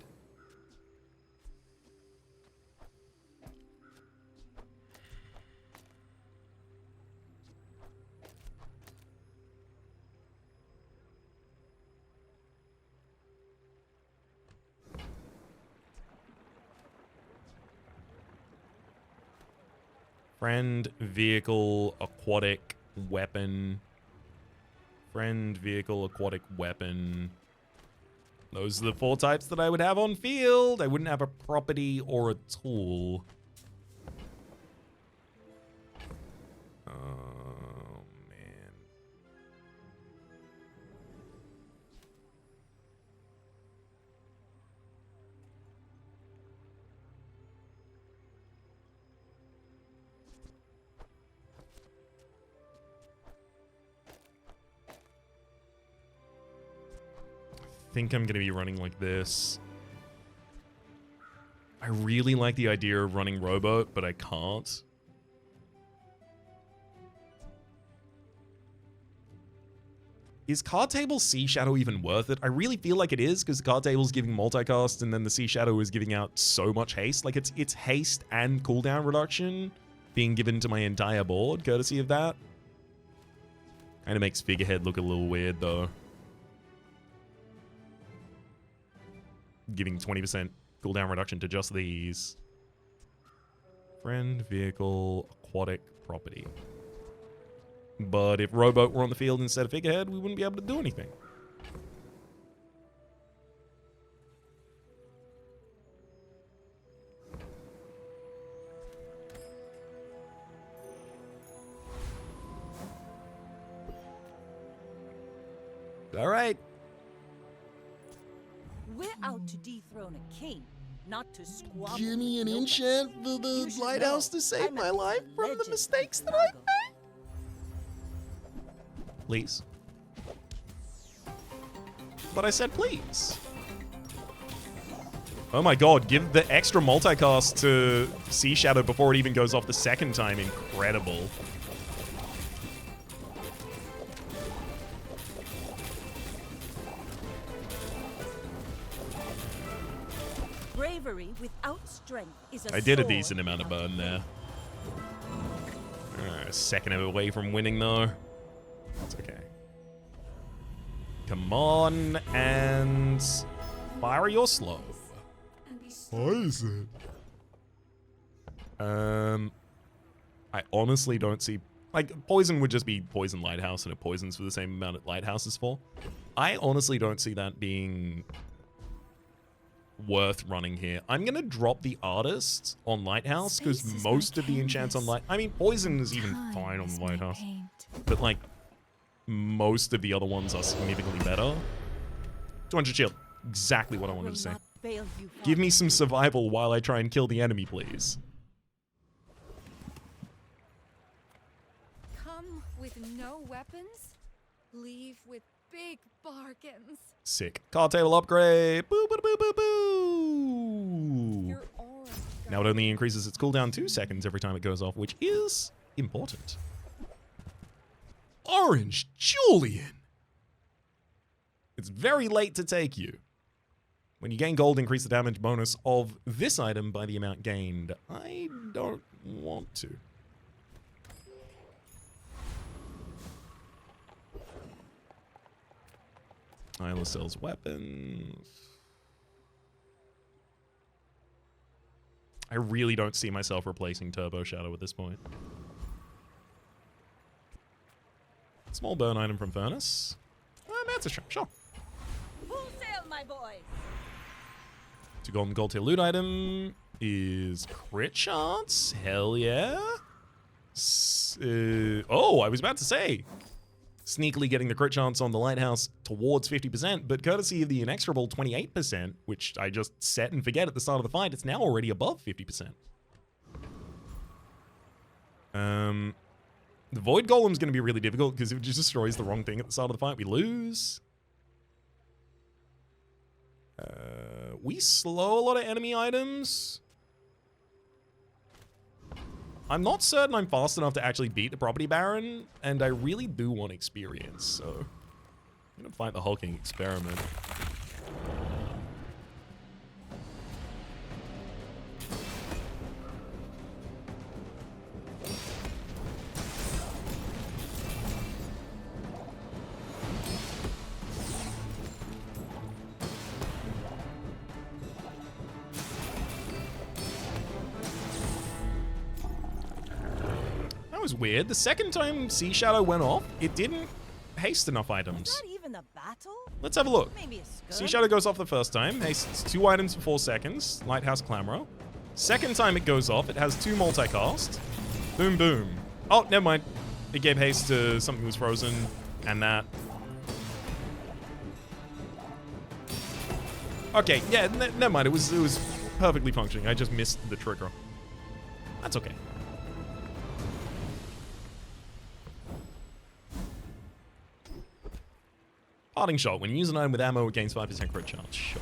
Friend, vehicle, aquatic, weapon. Friend, vehicle, aquatic, weapon. Those are the 4 types that I would have on field. I wouldn't have a property or a tool. Oh, man. I think I'm going to be running like this. I really like the idea of running rowboat, but I can't. Is card table Seashadow even worth it? I really feel like it is, because the card table's giving multicast and then the Seashadow is giving out so much haste. Like, it's haste and cooldown reduction being given to my entire board, courtesy of that. Kind of makes Figurehead look a little weird, though. Giving 20% cooldown reduction to just these. Friend, vehicle, aquatic, property. But if rowboat were on the field instead of Figurehead, we wouldn't be able to do anything. All right. We're out to dethrone a king, not to squabble. Give me an with enchant for the You should lighthouse know, to save I'm my a life from the legend mistakes in that I've Chicago. made. Please. But I said please. Oh my god, give the extra multicast to Seashadow before it even goes off the second time. Incredible. Bravery without strength is a I did a sword decent amount of without burn there. A second away from winning though. That's okay. Come on, and fire your slow. What is it? I honestly don't see, like, poison would just be poison lighthouse and it poisons for the same amount that lighthouse is for. I honestly don't see that being worth running here. I'm gonna drop the artist on lighthouse because most of the enchants on light, I mean, poison is even fine on lighthouse, but like most of the other ones are significantly better. 200 shield, exactly what I wanted to say. Give me some survival while I try and kill the enemy, please. Come with no weapons, leave with big bargains. Sick. Card table upgrade. Boo, boo, boo, boo, boo. Your aura Now it only increases its cooldown 2 seconds every time it goes off, which is important. Orange Julian. It's very late to take you. When you gain gold, increase the damage bonus of this item by the amount gained. I don't want to. Isla sells weapons. I really don't see myself replacing Turbo Shadow at this point. Small burn item from Furnace. That's a sure. Full sail, my boy. To golden gold tier loot item is crit chance. Hell yeah. Oh, I was about to say. Sneakily getting the crit chance on the lighthouse towards 50%, but courtesy of the inexorable 28%, which I just set and forget at the start of the fight, it's now already above 50%. The Void Golem's going to be really difficult because if it just destroys the wrong thing at the start of the fight, we lose. We slow a lot of enemy items. I'm not certain I'm fast enough to actually beat the Property Baron, and I really do want experience, so I'm gonna fight the hulking experiment. That was weird. The second time Seashadow went off, it didn't haste enough items. Is that even a battle? Let's have a look. Maybe a skirmish? Seashadow goes off the first time, hastes 2 items for 4 seconds, Lighthouse Clamoro. Second time it goes off, it has 2 multicast. Boom, boom. Oh, never mind. It gave haste to something that was frozen, and that. Okay, yeah, never mind. It was perfectly functioning. I just missed the trigger. That's okay. Parting shot. When you use an item with ammo, it gains 5% crit chance. Sure.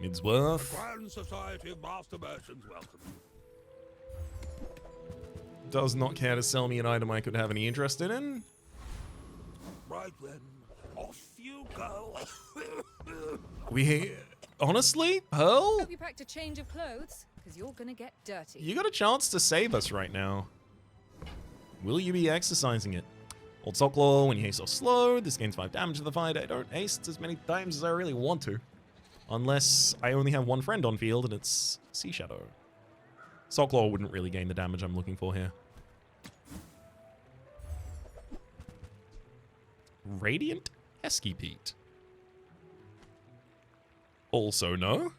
Midsworth. Grand Society of Master Merchants welcome. Does not care to sell me an item I could have any interest in. Right then, off you go. We... Honestly, Pearl? Hope you packed a change of clothes, because you're gonna get dirty. You got a chance to save us right now. Will you be exercising it? Old Socklaw, when you haste or slow, this gains 5 damage to the fight. I don't haste as many times as I really want to. Unless I only have one friend on field and it's Seashadow. Socklaw wouldn't really gain the damage I'm looking for here. Radiant Eskepeat. Also no.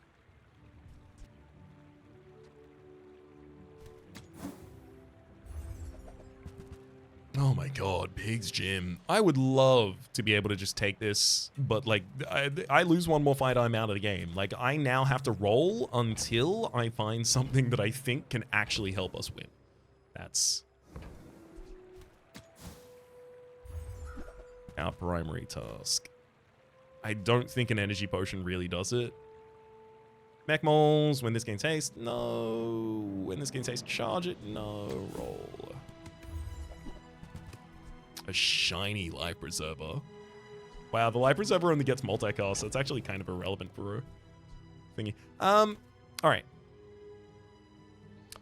Oh my god, Pig's Gym. I would love to be able to just take this, but like, I lose one more fight, I'm out of the game. Like, I now have to roll until I find something that I think can actually help us win. That's our primary task. I don't think an energy potion really does it. Mech moles, when this gains haste, no. When this gains haste, charge it, no. Roll. A shiny life preserver. Wow, the life preserver only gets multicast, so it's actually kind of irrelevant for a thingy. Alright.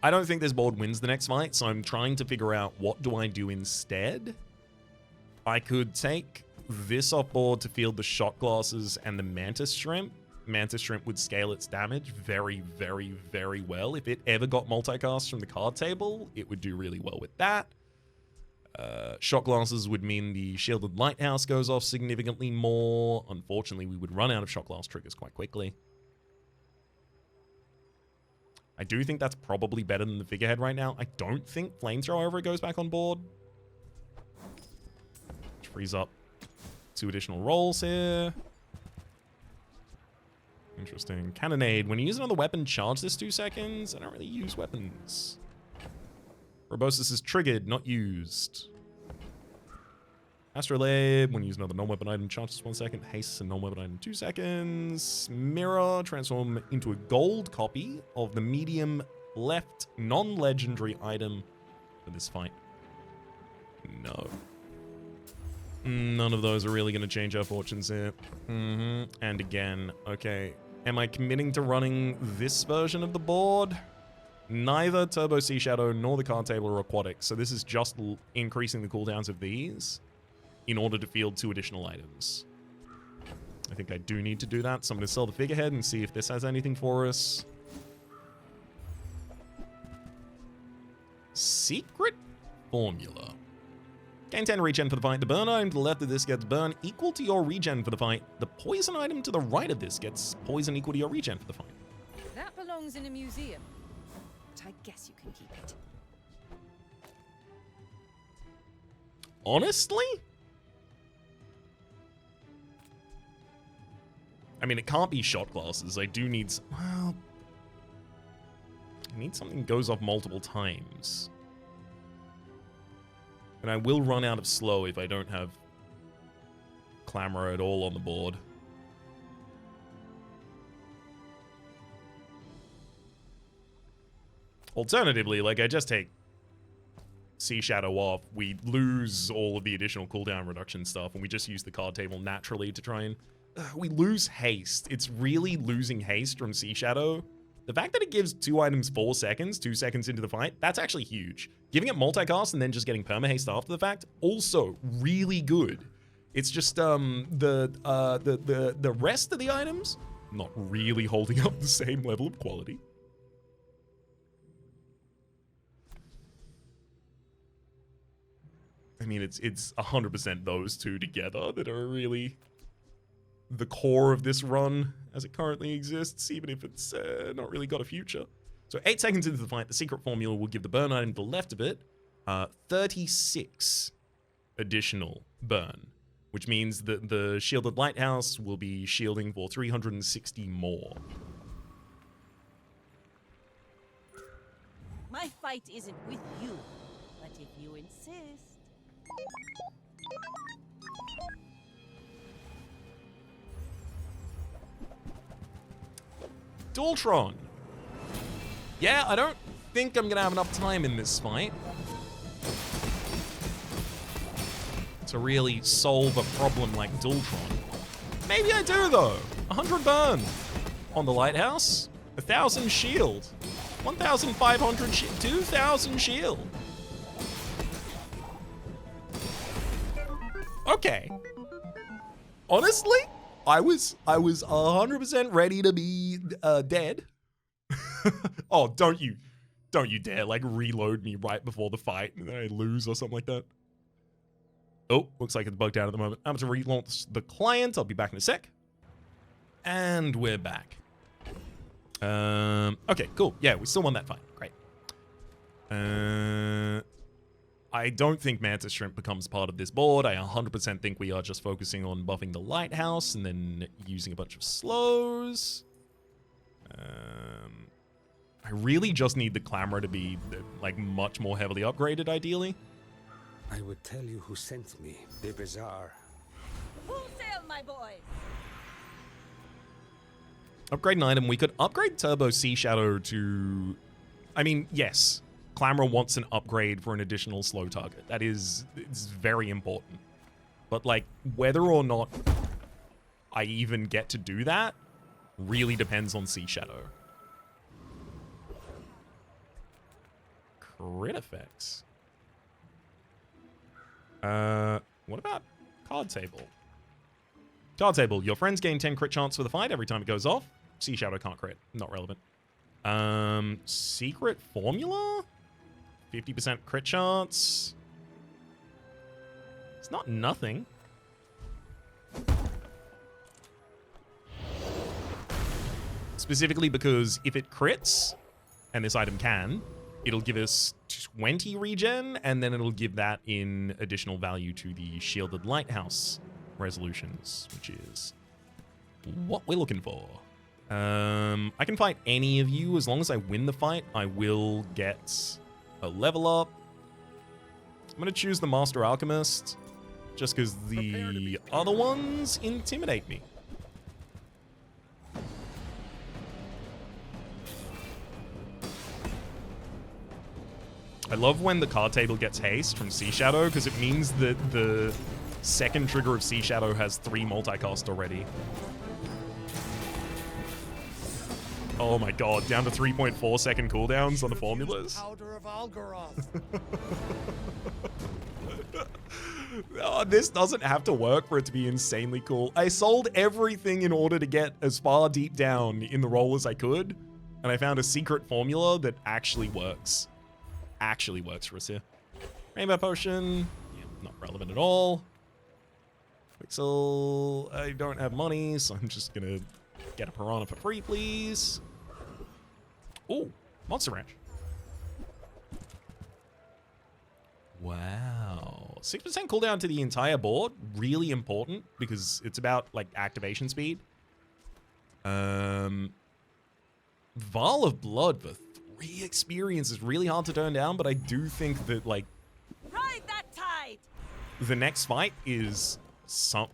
I don't think this board wins the next fight, so I'm trying to figure out what do I do instead. I could take this off board to field the shot glasses and the mantis shrimp. Mantis shrimp would scale its damage very, very, very well. If it ever got multicast from the card table, it would do really well with that. Shot glasses would mean the shielded lighthouse goes off significantly more. Unfortunately, we would run out of shot glass triggers quite quickly. I do think that's probably better than the figurehead right now. I don't think flamethrower goes back on board. Which frees up 2 additional rolls here. Interesting. Cannonade. When you use another weapon, charge this 2 seconds. I don't really use weapons. Robosis is triggered, not used. Astrolabe. When you use another non-weapon item, charge this 1 second. Haste a non-weapon item 2 seconds. Mirror. Transform into a gold copy of the medium left non-legendary item for this fight. No. None of those are really going to change our fortunes here. And again, okay. Am I committing to running this version of the board? Neither Turbo Seashadow nor the card table are aquatic, so this is just increasing the cooldowns of these in order to field 2 additional items. I think I do need to do that, so I'm going to sell the figurehead and see if this has anything for us. Secret formula. Gain 10 regen for the fight. The burn item to the left of this gets burn equal to your regen for the fight. The poison item to the right of this gets poison equal to your regen for the fight. That belongs in a museum. But I guess you can keep it. Honestly? I mean, it can't be shot glasses. I do need... Well... I need something that goes off multiple times. And I will run out of slow if I don't have Clamor at all on the board. Alternatively, like, I just take Seashadow off, we lose all of the additional cooldown reduction stuff, and we just use the card table naturally to try and... we lose Haste. It's really losing Haste from Seashadow. The fact that it gives 2 items 4 seconds, 2 seconds into the fight, that's actually huge. Giving it multicast and then just getting perma-haste after the fact, also really good. It's just the rest of the items, not really holding up the same level of quality. I mean, it's 100% those 2 together that are really the core of this run as it currently exists, even if it's not really got a future. So 8 seconds into the fight, the secret formula will give the burn item to the left of it 36 additional burn, which means that the shielded lighthouse will be shielding for 360 more. My fight isn't with you, but if you insist. Dualtron. Yeah, I don't think I'm gonna have enough time in this fight to really solve a problem like Dualtron. Maybe I do though. 100 burn on the lighthouse, 1,000 shield, 1,500 shield, 2,000 shield. Okay. Honestly, I was 100% ready to be dead. Oh, don't you dare like reload me right before the fight and then I lose or something like that. Oh, looks like it's bugged out at the moment. I'm going to relaunch the client. I'll be back in a sec. And we're back. Okay, cool. Yeah, we still won that fight. Great. I don't think Mantis Shrimp becomes part of this board. I 100% think we are just focusing on buffing the lighthouse and then using a bunch of slows. I really just need the Clamor to be like much more heavily upgraded, ideally. I would tell you who sent me, the Bazaar. Wholesale, my boys! Upgrade an item. We could upgrade Turbo Seashadow to... I mean, yes. Clamor wants an upgrade for an additional slow target. That is... It's very important. But, like, whether or not I even get to do that really depends on Seashadow. Crit effects. What about card table? Card table. Your friends gain 10 crit chance for the fight every time it goes off. Seashadow can't crit. Not relevant. Secret formula? 50% crit chance. It's not nothing. Specifically because if it crits, and this item can, it'll give us 20 regen, and then it'll give that in additional value to the Shielded Lighthouse resolutions, which is what we're looking for. I can fight any of you. As long as I win the fight, I will get a level up. I'm going to choose the Master Alchemist, just because the other ones intimidate me. I love when the card table gets haste from Seashadow, because it means that the second trigger of Seashadow has 3 multicast already. Oh my god, down to 3.4 second cooldowns on the formulas. Powder of Algoroth. Oh, this doesn't have to work for it to be insanely cool. I sold everything in order to get as far deep down in the role as I could, and I found a secret formula that actually works. Actually works for us here. Rainbow Potion. Yeah, not relevant at all. Pixel. I don't have money, so I'm just gonna get a Piranha for free, please. Oh, Monster Ranch. Wow. 6% cooldown to the entire board. Really important because it's about, like, activation speed. Vial of Blood for 3 experience is really hard to turn down, but I do think that, like, Ride that tide! the next fight is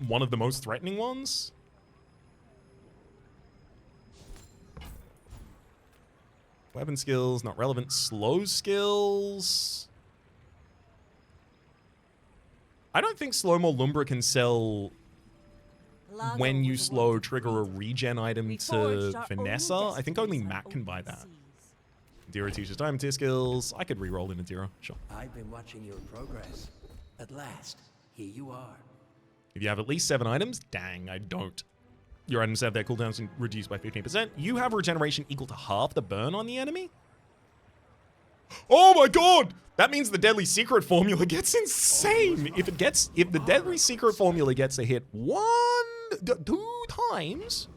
one of the most threatening ones. Weapon skills, not relevant. Slow skills. I don't think Slow-Mo Lumbra can sell Lago when you was a slow wonderful trigger a creature. regen item We to forged our own Vanessa. I think only destinies on Matt can buy open that. seas. Adira teaches Diamond Tier skills. I could reroll in Adira, sure. I've been watching your progress. At last, here you are. If you have at least 7 items, dang, I don't. Your items have their cooldowns reduced by 15%. You have regeneration equal to half the burn on the enemy? Oh my god! That means the Deadly Secret formula gets insane! If the Deadly Secret formula gets a hit 2 times...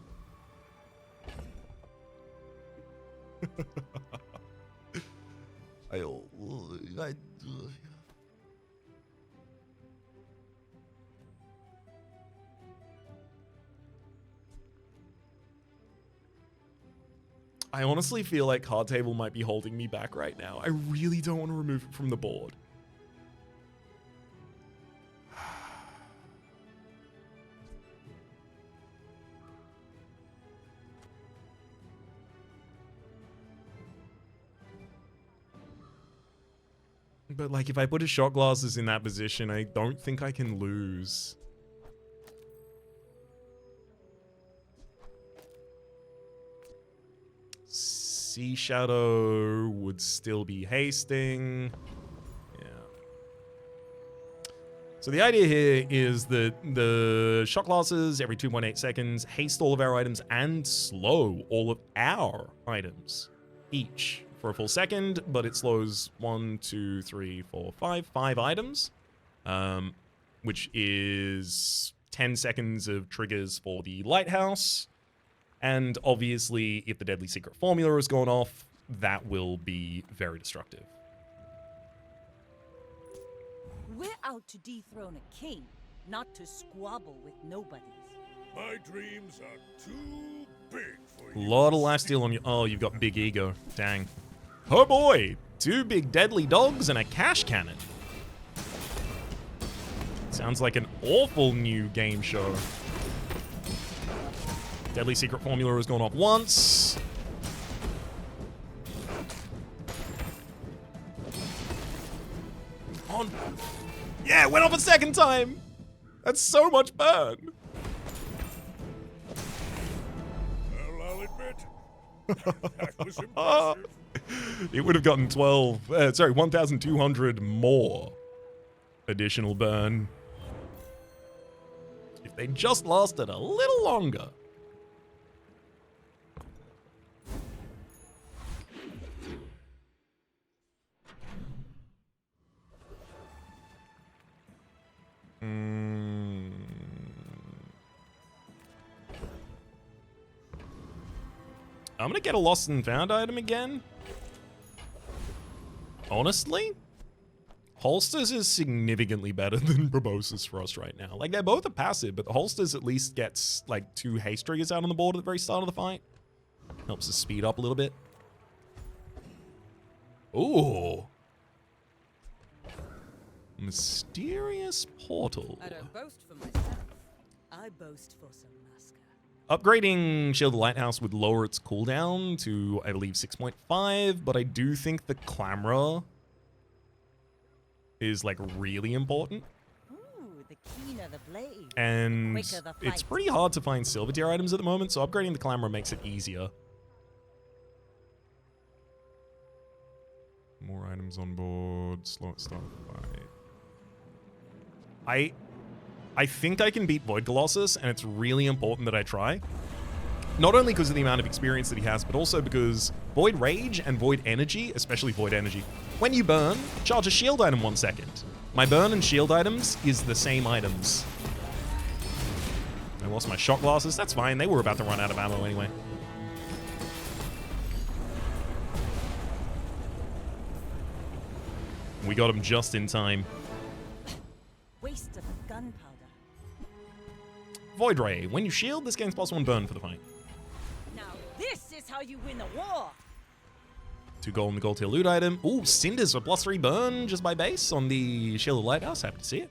I honestly feel like card table might be holding me back right now. I really don't want to remove it from the board. But, like, if I put his shot glasses in that position, I don't think I can lose. Seashadow would still be hasting. Yeah. So the idea here is that the shot glasses every 2.8 seconds haste all of our items and slow all of our items each for a full second, but it slows 5 items, which is 10 seconds of triggers for the lighthouse. And obviously, if the Deadly Secret formula has gone off, that will be very destructive. We're out to dethrone a king, not to squabble with nobodies. My dreams are too big for A you. lot of lifesteal on you. Oh, you've got big ego. Dang. Oh boy! 2 big deadly dogs and a cash cannon. Sounds like an awful new game show. Deadly Secret Formula has gone off once. On. Yeah, it went off a second time. That's so much burn. Well, I'll admit, that was impressive. It would have gotten 1,200 more additional burn if they just lasted a little longer. I'm gonna get a lost and found item again. Honestly, Holsters is significantly better than Proboscis for us right now. Like, they're both a passive, but the Holsters at least gets like 2 haste triggers out on the board at the very start of the fight. Helps us speed up a little bit. Ooh. Mysterious portal. I don't boast for myself. I boast for some Muska. Upgrading Shield Lighthouse would lower its cooldown to, I believe, 6.5, but I do think the Clamora is, like, really important. Ooh, the keener the blade. And quicker the it's fight. pretty hard to find silver tier items at the moment, so upgrading the Clamora makes it easier. More items on board. Slow it start the fight. I think I can beat Void Colossus, and it's really important that I try. Not only because of the amount of experience that he has, but also because Void Rage and Void Energy, especially Void Energy, when you burn, charge a shield item 1 second. My burn and shield items is the same items. I lost my shot glasses. That's fine. They were about to run out of ammo anyway. We got him just in time. Waste of gunpowder. Void Ray. When you shield, this gains +1 burn for the fight. Now this is how you win a war. 2 gold and the gold tier loot item. Ooh, Cinders for +3 burn just by base on the Shielded Lighthouse. Happy to see it.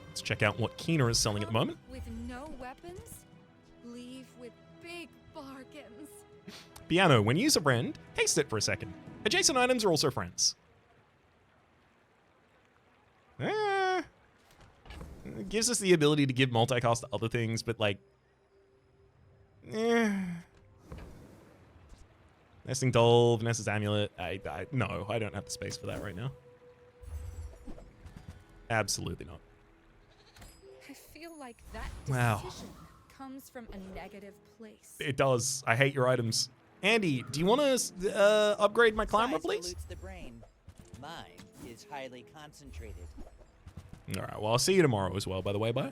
Let's check out what Keener is selling at the moment. With no weapons, leave with big bargains. Piano. When you use a friend, haste it for a second. Adjacent items are also friends. It gives us the ability to give multicast to other things, but like... Nesting Dolph, Nessa's Amulet. No, I don't have the space for that right now. Absolutely not. I feel like that Wow. decision comes from a negative place. It does. I hate your items. Andy, do you want to upgrade my Clamor, Size please? dilutes the brain. Mine is highly concentrated. All right, well, I'll see you tomorrow as well, by the way. Bye.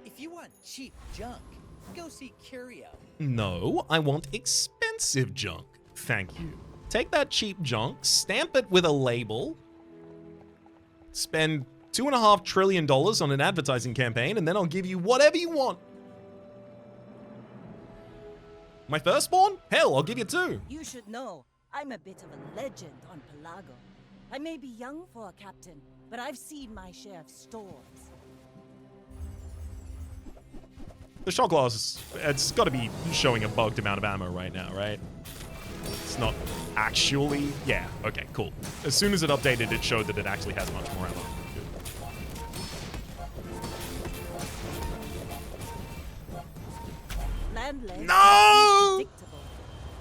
If you want cheap junk, go see Curio. No, I want expensive junk. Thank you. Take that cheap junk, stamp it with a label, spend $2.5 trillion on an advertising campaign, and then I'll give you whatever you want. My firstborn? Hell, I'll give you 2. You should know, I'm a bit of a legend on Pelago. I may be young for a captain, but I've seen my share of storms. The shot glass, it's got to be showing a bugged amount of ammo right now, right? It's not actually... Yeah, okay, cool. As soon as it updated, it showed that it actually has much more ammo. Landless No! is predictable.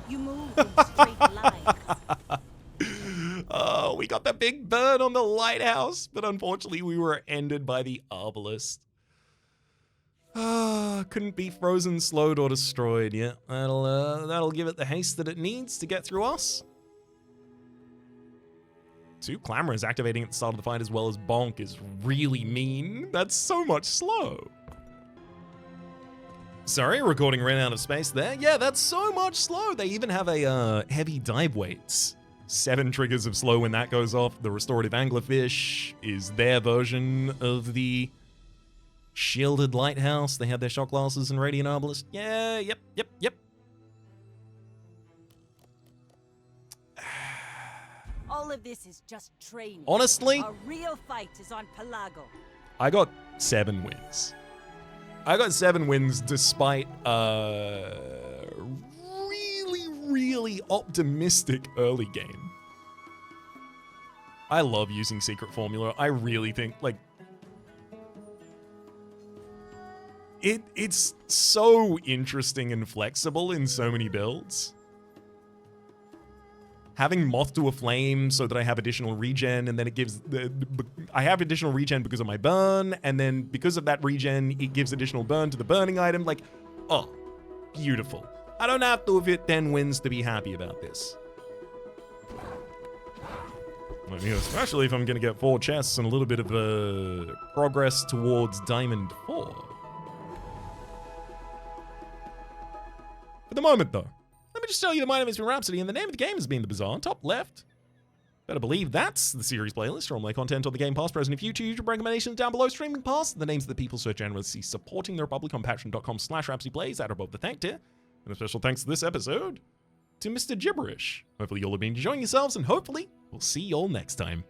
You move in straight lines. Oh, we got the big burn on the lighthouse, but unfortunately we were ended by the Arbalest. Couldn't be frozen, slowed, or destroyed. Yeah, that'll give it the haste that it needs to get through us. 2 Clamoras activating at the start of the fight as well as Bonk is really mean. That's so much slow. Sorry, recording ran out of space there. Yeah, that's so much slow. They even have a heavy dive weights. 7 triggers of slow when that goes off. The restorative anglerfish is their version of the shielded lighthouse. They have their shot glasses and radiant arbalist. Yeah, yep. All of this is just training. Honestly, A real fight is on Pelago. I got 7 wins. I got 7 wins despite really optimistic early game. I love using Secret Formula. I really think, like, it's so interesting and flexible in so many builds. Having Moth to a Flame so that I have additional regen, and then it gives I have additional regen because of my burn, and then because of that regen, it gives additional burn to the burning item. Like, oh, beautiful. I don't have to have hit 10 wins to be happy about this. I mean, especially if I'm going to get 4 chests and a little bit of progress towards Diamond 4. For the moment, though, let me just tell you that my name has been Rhapsody, and the name of the game has been the Bazaar, top left. Better believe that's the series playlist, or all my content on the Game Pass, present and future YouTube recommendations down below, streaming past, the names of the people so generously supporting the Republic on patreon.com/RhapsodyPlays, that are above the thank tier. And a special thanks to this episode to Mr. Gibberish. Hopefully you'll have been enjoying yourselves, and hopefully we'll see you all next time.